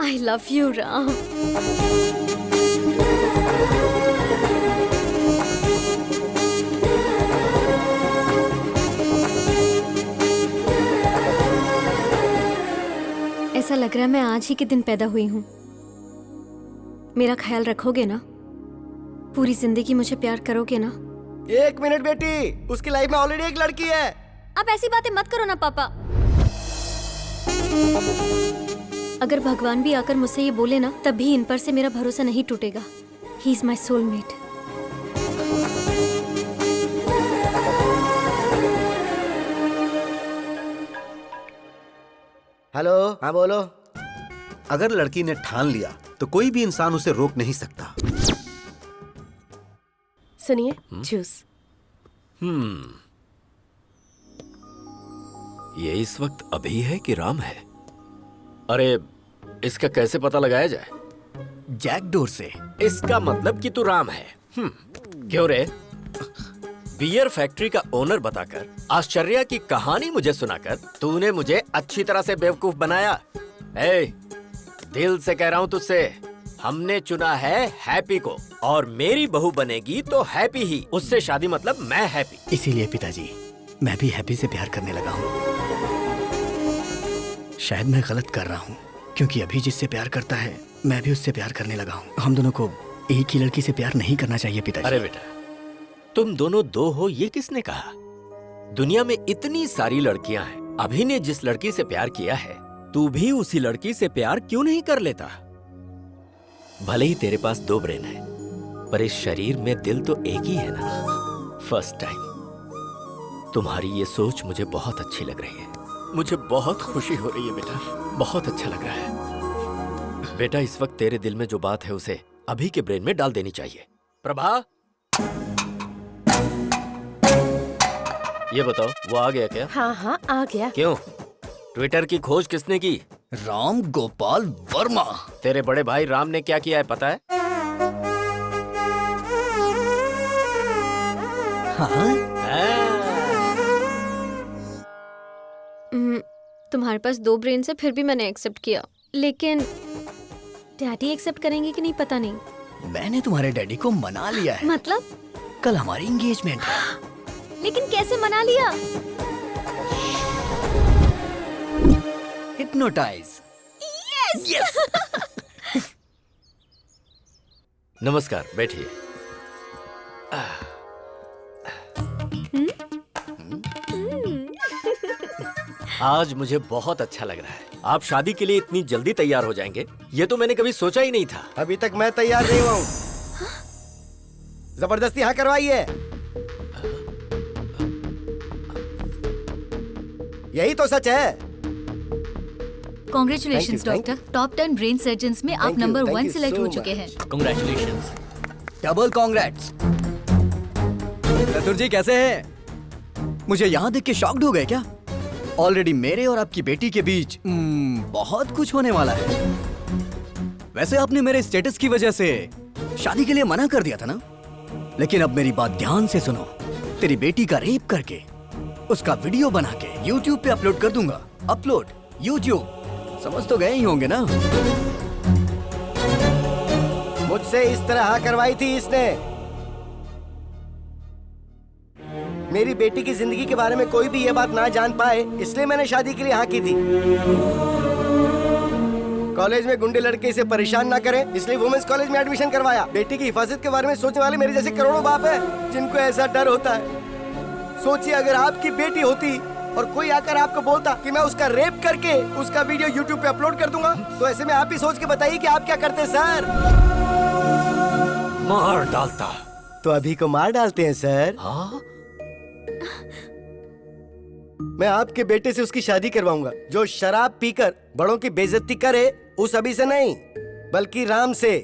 I love you, Ram. ऐसा लग रहा है मैं आज ही के दिन पैदा हुई हूँ। मेरा ख्याल रखोगे ना? पूरी जिंदगी मुझे प्यार करोगे ना? एक मिनट बेटी, उसकी लाइफ में ऑलरेडी एक लड़की है। आप ऐसी बातें मत करो ना पापा। अगर भगवान भी आकर मुझसे ये बोले ना, तब भी इन पर से मेरा भरोसा नहीं टूटेगा। He is my soulmate. Hello, हाँ बोलो। अगर लड़की ने ठान लिया तो कोई भी इंसान उसे रोक नहीं सकता। सुनिए, जूस। ये इस वक्त अभी है कि राम है? अरे, इसका कैसे पता लगाया जाए? जैकडोर से। इसका मतलब कि तू राम है। क्यों रे? बियर फैक्ट्री का ओनर बताकर, आश्चर्य की कहानी मुझे सुनाकर तूने मुझे अच्छी तरह से बेवकूफ बनाया। ए, दिल से कह रहा हूँ तुझसे, हमने चुना है हैप्पी को, और मेरी बहू बनेगी तो हैप्पी ही। उससे शादी मतलब मैं हैप्पी। इसीलिए पिताजी, मैं भी हैप्पी से प्यार करने लगा हूँ। शायद मैं गलत कर रहा हूँ, क्योंकि अभी जिससे प्यार करता है मैं भी उससे प्यार करने लगा हूँ। हम दोनों को एक ही लड़की से प्यार नहीं करना चाहिए पिताजी। अरे बेटा, तुम दोनों दो हो ये किसने कहा? दुनिया में इतनी सारी लड़कियां हैं। अभी ने जिस लड़की से प्यार किया है, तू भी उसी लड़की से प्यार क्यों नहीं कर लेता? भले ही तेरे पास 2 ब्रेन है, पर इस शरीर में दिल तो एक ही है ना। फर्स्ट टाइम तुम्हारी ये सोच मुझे बहुत अच्छी लग रही है। मुझे बहुत खुशी हो रही है बेटा, बहुत अच्छा लग रहा है। बेटा, इस वक्त तेरे दिल में जो बात है उसे अभी के ब्रेन में डाल देनी चाहिए। प्रभा, ये बताओ वो आ गया क्या? हाँ हाँ आ गया। क्यों? ट्विटर की खोज किसने की? राम गोपाल वर्मा। तेरे बड़े भाई राम ने क्या किया है पता है? तुम्हारे पास 2 ब्रेन से फिर भी मैंने एक्सेप्ट किया, लेकिन डैडी एक्सेप्ट करेंगे कि नहीं पता नहीं। मैंने तुम्हारे डैडी को मना लिया है। मतलब? कल हमारी एंगेजमेंट है। लेकिन कैसे मना लिया? हिप्नोटाइज। यस। नमस्कार, बैठिए। आज मुझे बहुत अच्छा लग रहा है। आप शादी के लिए इतनी जल्दी तैयार हो जाएंगे, ये तो मैंने कभी सोचा ही नहीं था। अभी तक मैं तैयार नहीं हुआ हूँ। जबरदस्ती हाँ करवाइए। यही तो सच है। Congratulations doctor, top 10 brain surgeons में आप नंबर 1 सिलेक्ट हो चुके हैं। कांग्रेचुलेशंस। Double congrats. चतुर जी कैसे हैं? मुझे यहाँ देख के शॉक्ड हो गए क्या? ऑलरेडी मेरे और आपकी बेटी के बीच बहुत कुछ होने वाला है। वैसे आपने मेरे स्टेटस की वजह से शादी के लिए मना कर दिया था ना, लेकिन अब मेरी बात ध्यान से सुनो। तेरी बेटी का रेप करके उसका वीडियो बना के YouTube पे अपलोड कर दूंगा। अपलोड YouTube, समझ तो गए ही होंगे ना? मुझसे इस तरह हाँ करवाई थी इसने। मेरी बेटी की जिंदगी के बारे में कोई भी ये बात ना जान पाए, इसलिए मैंने शादी के लिए हाँ की थी। कॉलेज में गुंडे लड़के इसे परेशान ना करें, इसलिए वुमेन्स कॉलेज में एडमिशन करवाया। बेटी की हिफाजत के बारे में सोचने वाले मेरे जैसे करोड़ों बाप हैं जिनको ऐसा डर होता है। सोचिए अगर आपकी बेटी होती और कोई आकर आपको बोलता कि मैं उसका रेप करके उसका वीडियो YouTube पे अपलोड कर दूंगा, तो ऐसे में आप ही सोच के बताइए कि आप क्या करते सर? मार डालता। तो अभी को मार डालते हैं सर? हाँ? मैं आपके बेटे से उसकी शादी करवाऊंगा। जो शराब पीकर बड़ों की बेइज्जती करे, उस अभी से नहीं बल्कि राम से।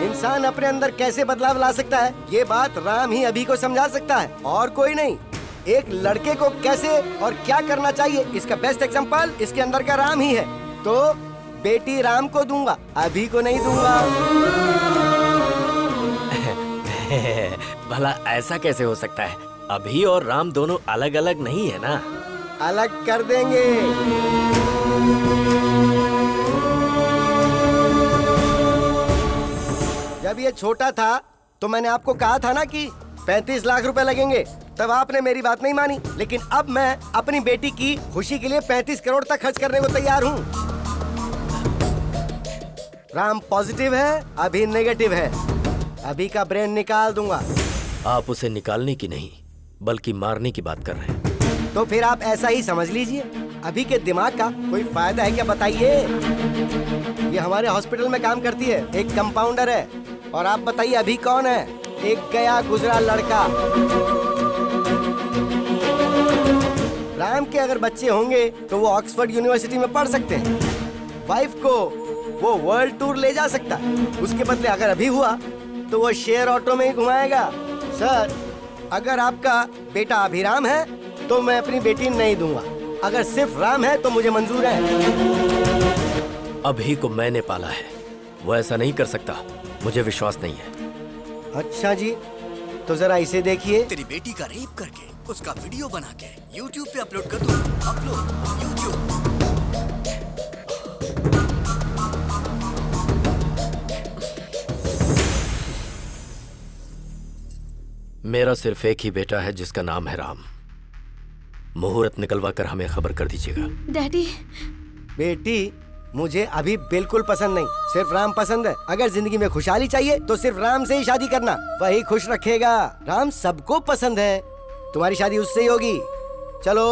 इंसान अपने अंदर कैसे बदलाव ला सकता है, ये बात राम ही अभी को समझा सकता है और कोई नहीं। एक लड़के को कैसे और क्या करना चाहिए, इसका बेस्ट एग्जांपल इसके अंदर का राम ही है। तो बेटी राम को दूंगा, अभी को नहीं दूंगा। भला ऐसा कैसे हो सकता है? अभी और राम दोनों अलग अलग नहीं है ना? अलग कर देंगे। जब ये छोटा था तो मैंने आपको कहा था ना कि 35 लाख रुपए लगेंगे, तब आपने मेरी बात नहीं मानी। लेकिन अब मैं अपनी बेटी की खुशी के लिए 35 करोड़ तक खर्च करने को तैयार हूँ। राम पॉजिटिव है, अभी नेगेटिव है। अभी का ब्रेन निकाल दूंगा। आप उसे निकालने की नहीं बल्कि मारने की बात कर रहे हैं। तो फिर आप ऐसा ही समझ लीजिए। अभी के दिमाग का कोई फायदा है क्या बताइए? ये हमारे हॉस्पिटल में काम करती है, एक कंपाउंडर है। और आप बताइए अभी कौन है? एक गया गुजरा लड़का। राम के अगर बच्चे होंगे तो वो ऑक्सफोर्ड यूनिवर्सिटी में पढ़ सकते हैं। वाइफ को वो वर्ल्ड टूर ले जा सकता है। उसके बदले अगर अभी हुआ तो वो शेयर ऑटो में ही घुमाएगा। सर, अगर आपका बेटा अभिराम है तो मैं अपनी बेटी नहीं दूंगा। अगर सिर्फ राम है तो मुझे मंजूर है। अभी को मैंने पाला है, वो ऐसा नहीं कर सकता। मुझे विश्वास नहीं है। अच्छा जी, तो जरा इसे देखिए। तेरी बेटी का रेप करके उसका वीडियो बना के YouTube पे अपलोड कर दूंगा। Upload YouTube। मेरा सिर्फ एक ही बेटा है जिसका नाम है राम। मुहूर्त निकलवा कर हमें खबर कर दीजिएगा। डैडी। बेटी, मुझे अभी बिल्कुल पसंद नहीं, सिर्फ राम पसंद है। अगर जिंदगी में खुशहाली चाहिए तो सिर्फ राम से ही शादी करना, वही खुश रखेगा। राम सबको पसंद है, तुम्हारी शादी उससे ही होगी। चलो।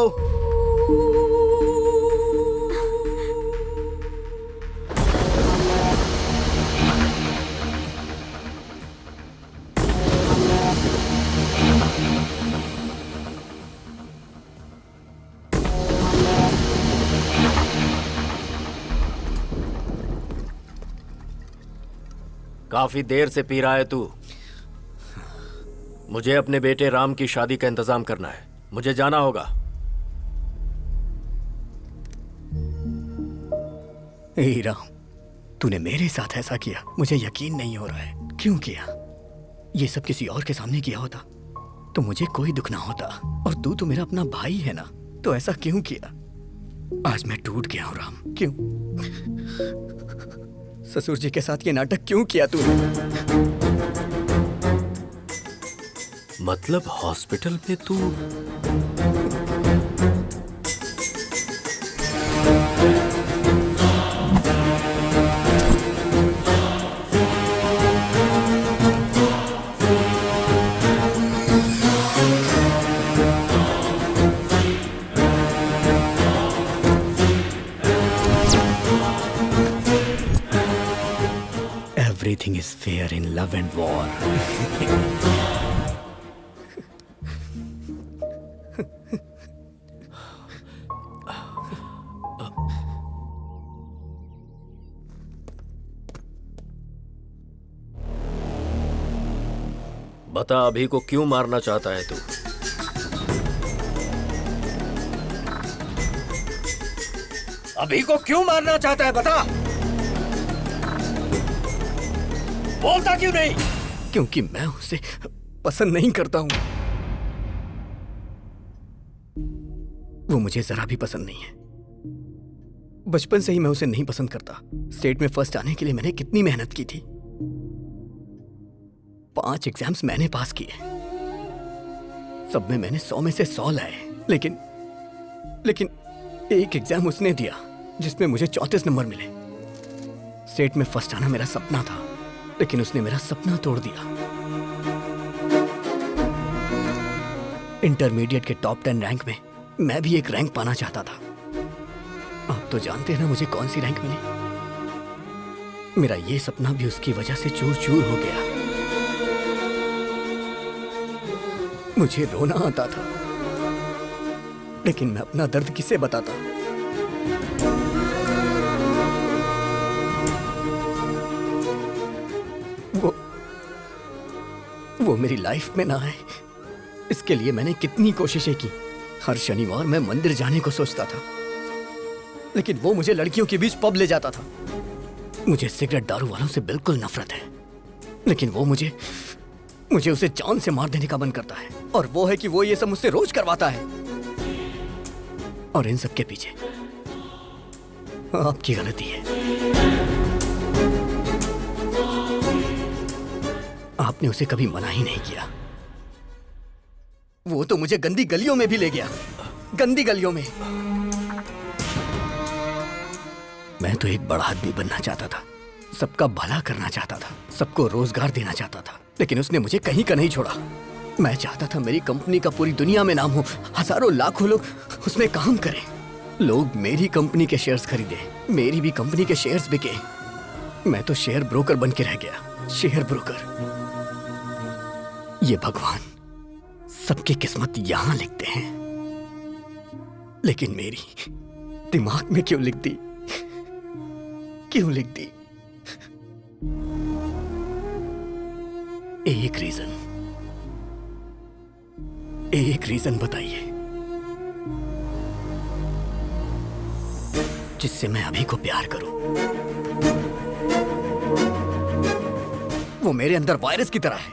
काफी देर से पी रहा है तू। मुझे अपने बेटे राम की शादी का इंतजाम करना है, मुझे जाना होगा। हे राम, तूने मेरे साथ ऐसा किया, मुझे यकीन नहीं हो रहा है। क्यों किया? ये सब किसी और के सामने किया होता तो मुझे कोई दुख ना होता, और तू तो मेरा अपना भाई है ना, तो ऐसा क्यों किया? आज मैं टूट गया हूं राम। क्यों? ससुर जी के साथ ये नाटक क्यों किया तूने? मतलब हॉस्पिटल में तू? Everything is fair in love and war. बता अभी को क्यों मारना चाहता है तू? अभी को क्यों मारना चाहता है बता। बोलता क्यों नहीं? क्योंकि मैं उसे पसंद नहीं करता हूं। वो मुझे जरा भी पसंद नहीं है। बचपन से ही मैं उसे नहीं पसंद करता। स्टेट में फर्स्ट आने के लिए मैंने कितनी मेहनत की थी। 5 एग्जाम्स मैंने पास किए, सब में मैंने 100 में से 100 लाए, लेकिन एक एग्जाम उसने दिया जिसमें मुझे 34 नंबर मिले। स्टेट में फर्स्ट आना मेरा सपना था, लेकिन उसने मेरा सपना तोड़ दिया। इंटरमीडिएट के टॉप 10 रैंक में मैं भी एक रैंक पाना चाहता था। आप तो जानते हैं ना मुझे कौन सी रैंक मिली। मेरा ये सपना भी उसकी वजह से चूर चूर हो गया। मुझे रोना आता था, लेकिन मैं अपना दर्द किसे बताता? वो मेरी लाइफ में ना आए, इसके लिए मैंने कितनी कोशिशें की। हर शनिवार मैं मंदिर जाने को सोचता था, लेकिन वो मुझे लड़कियों के बीच पब ले जाता था। मुझे सिगरेट दारू वालों से बिल्कुल नफरत है, लेकिन वो मुझे उसे जान से मार देने का मन करता है। और वो है कि वो ये सब मुझसे रोज करवाता है। और इन सब के पीछे आपकी गलती है। आपने उसे कभी मना ही नहीं किया। वो तो मुझे गंदी गलियों में भी ले गया, गंदी गलियों में। मैं तो एक बड़ा आदमी बनना चाहता था, सबका भला करना चाहता था, सबको रोजगार देना चाहता था, लेकिन उसने मुझे कहीं का नहीं छोड़ा। मैं चाहता था मेरी कंपनी का पूरी दुनिया में नाम हो, हजारों लाखों लोग उसमें काम करें। लोग मेरी कंपनी के शेयर्स खरीदे, मेरी भी कंपनी के शेयर्स बिके। मैं तो शेयर ब्रोकर बन के रह गया, शेयर ब्रोकर। ये भगवान सबकी किस्मत यहां लिखते हैं, लेकिन मेरी दिमाग में क्यों लिख दी? क्यों लिख दी? एक रीजन बताइए जिससे मैं अभी को प्यार करूं। वो मेरे अंदर वायरस की तरह है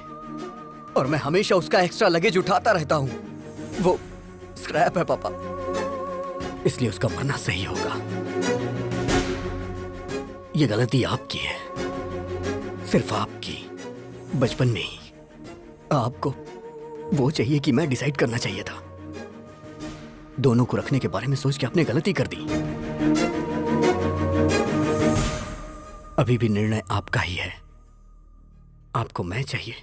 और मैं हमेशा उसका एक्स्ट्रा लगेज उठाता रहता हूं। वो स्क्रैप है पापा, इसलिए उसका मरना सही होगा। ये गलती आपकी है, सिर्फ आपकी। बचपन में ही आपको वो चाहिए कि मैं डिसाइड करना चाहिए था। दोनों को रखने के बारे में सोच के आपने गलती कर दी। अभी भी निर्णय आपका ही है। आपको मैं चाहिए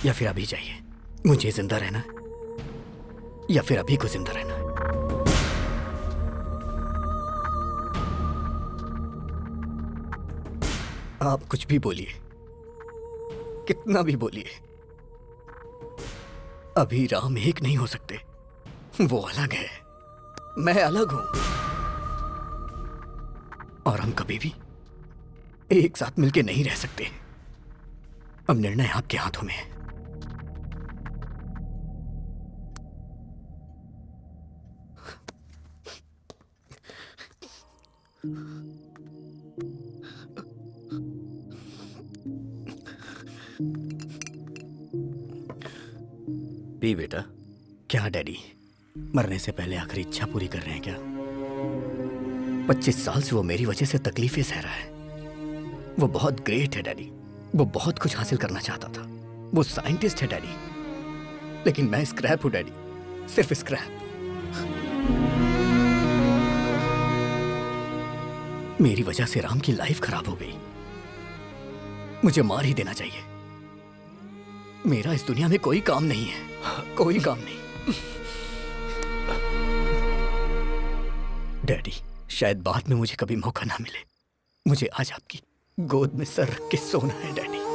या फिर अभी चाहिए? मुझे जिंदा रहना है या फिर अभी को जिंदा रहना है? आप कुछ भी बोलिए, कितना भी बोलिए, अभी राम एक नहीं हो सकते। वो अलग है, मैं अलग हूं, और हम कभी भी एक साथ मिलके नहीं रह सकते। अब निर्णय आपके हाथों में है। पी बेटा। क्या डैडी, मरने से पहले आखिरी इच्छा पूरी कर रहे हैं क्या? 25 साल से वो मेरी वजह से तकलीफें सह रहा है। वो बहुत ग्रेट है डैडी, वो बहुत कुछ हासिल करना चाहता था, वो साइंटिस्ट है डैडी, लेकिन मैं स्क्रैप हूं डैडी, सिर्फ स्क्रैप। मेरी वजह से राम की लाइफ खराब हो गई। मुझे मार ही देना चाहिए। मेरा इस दुनिया में कोई काम नहीं है, कोई काम नहीं। डैडी, शायद बाद में मुझे कभी मौका ना मिले। मुझे आज आपकी गोद में सर रख के सोना है डैडी।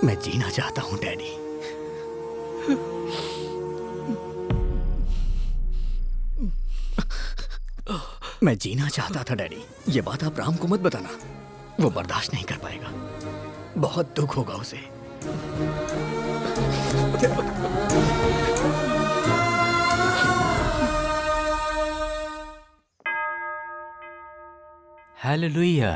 मैं जीना चाहता हूं डैडी। मैं जीना चाहता था डैडी। ये बात आप राम को मत बताना, वो बर्दाश्त नहीं कर पाएगा, बहुत दुख होगा उसे। हालेलुया।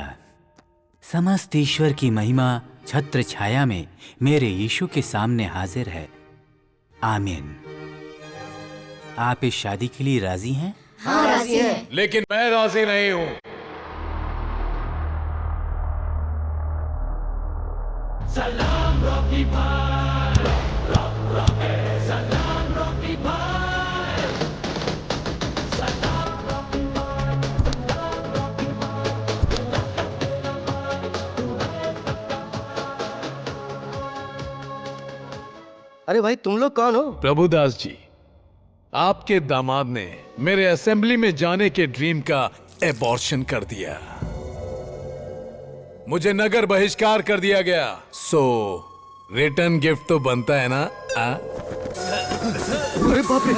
समस्त ईश्वर की महिमा छत्र छाया में मेरे यीशु के सामने हाजिर है। आमीन। आप इस शादी के लिए राजी हैं? हाँ, राजी हैं। लेकिन मैं राजी नहीं हूं। सलाम रॉकी भाई, सलाम रॉकी भाई, सलाम रॉकी अरे भाई, तुम लोग कौन हो? प्रभुदास जी, आपके दामाद ने मेरे असेंबली में जाने के ड्रीम का एबॉर्शन कर दिया। मुझे नगर बहिष्कार कर दिया गया। सो रिटर्न गिफ्ट तो बनता है ना? अरे बाप रे!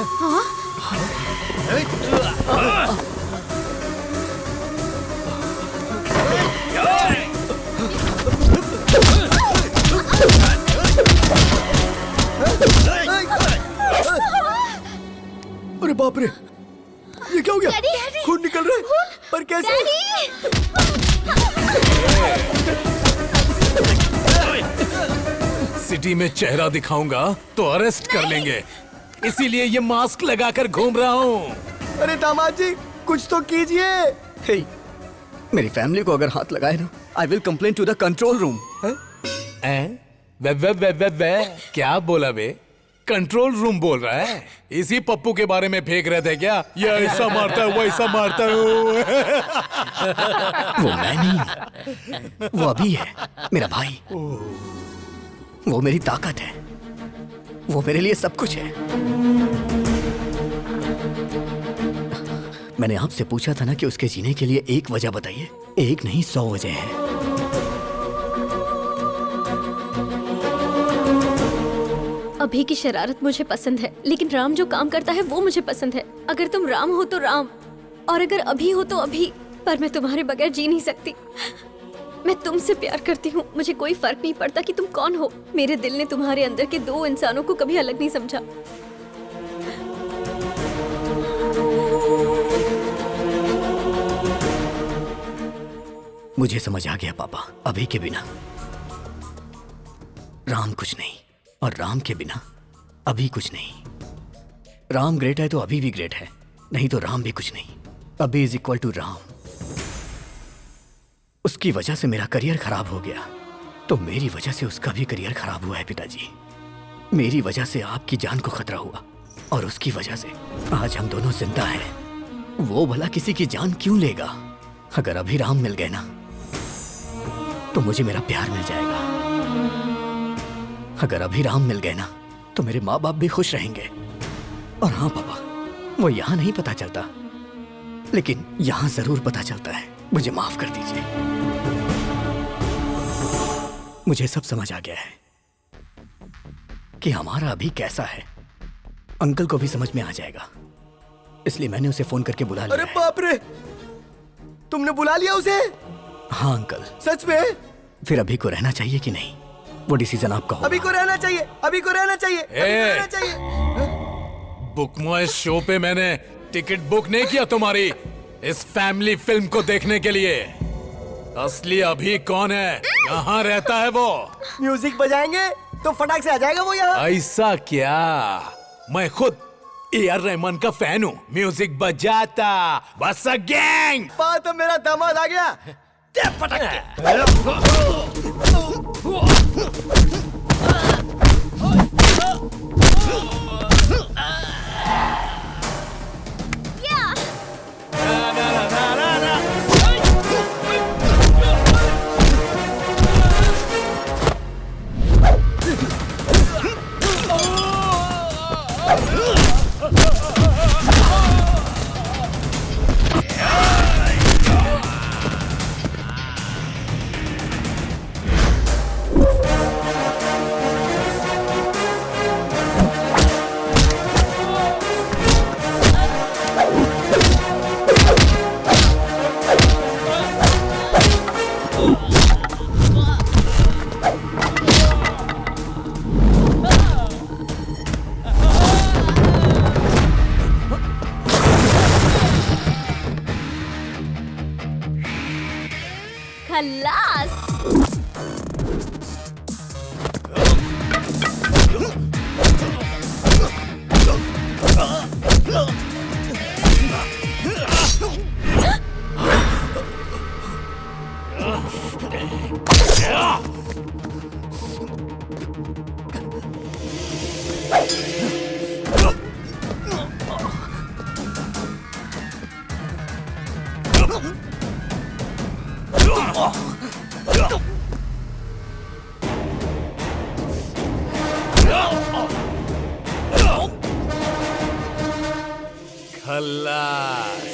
अरे बाप रे, ये क्या हो गया? डैडी! खून निकल रहा है। पर कैसे? सिटी में चेहरा दिखाऊंगा तो अरेस्ट कर लेंगे, इसीलिए ये मास्क लगाकर घूम रहा हूँ। अरे दामाद जी, कुछ तो कीजिए। हे, मेरी फैमिली को अगर हाथ लगाए ना, I will complain to the control room. क्या बोला बे? कंट्रोल रूम बोल रहा है? इसी पप्पू के बारे में फेंक रहे थे क्या? ये ऐसा मारता है, वैसा मारता है। वो मैं नहीं, वो अभी है, मेरा भाई। वो मेरी ताकत है, वो मेरे लिए सब कुछ है। मैंने आपसे पूछा था ना कि उसके जीने के लिए एक वजह बताइए। एक नहीं, 100 वजह है। अभी की शरारत मुझे पसंद है, लेकिन राम जो काम करता है वो मुझे पसंद है। अगर तुम राम हो तो राम, और अगर अभी हो तो अभी, पर मैं तुम्हारे बगैर जी नहीं सकती। मैं तुमसे प्यार करती हूँ, मुझे कोई फर्क नहीं पड़ता कि तुम कौन हो। मेरे दिल ने तुम्हारे अंदर के दो इंसानों को कभी अलग नहीं समझा। मुझे समझ आ गया पापा, अभी के बिना राम कुछ नहीं, और राम के बिना अभी कुछ नहीं। राम ग्रेट है तो अभी भी ग्रेट है, नहीं तो राम भी कुछ नहीं। अभी इज इक्वल टू राम। उसकी वजह से मेरा करियर खराब हो गया, तो मेरी वजह से उसका भी करियर खराब हुआ है पिताजी। मेरी वजह से आपकी जान को खतरा हुआ, और उसकी वजह से आज हम दोनों जिंदा हैं। वो भला किसी की जान क्यों लेगा? अगर अभी राम मिल गए ना, तो मुझे मेरा प्यार मिल जाएगा। अगर अभी राम मिल गए ना, तो मेरे माँ बाप भी खुश रहेंगे। और हाँ पापा, वो यहाँ नहीं पता चलता, लेकिन यहाँ जरूर पता चलता है। मुझे माफ कर दीजिए। मुझे सब समझ आ गया है कि हमारा अभी कैसा है। अंकल को भी समझ में आ जाएगा, इसलिए मैंने उसे फोन करके बुला लिया। अरे बाप रे, तुमने बुला लिया उसे? हाँ अंकल। सच में? फिर अभी को रहना चाहिए कि नहीं, वो डिसीजन आपका होगा। अभी को रहना चाहिए, अभी को रहना चाहिए, अभी को रहना चाहिए। बुक माय शो पे मैंने टिकट बुक नहीं किया तुम्हारी इस फैमिली फिल्म को देखने के लिए। असली अभी कौन है, कहाँ रहता है वो? म्यूजिक बजाएंगे तो फटाक से आ जाएगा वो यहाँ। ऐसा क्या? मैं खुद AR रहमान का फैन हूँ। म्यूजिक बजाता बस गैंग। तो मेरा दामाद आ गया। खल्लास। खल्लास।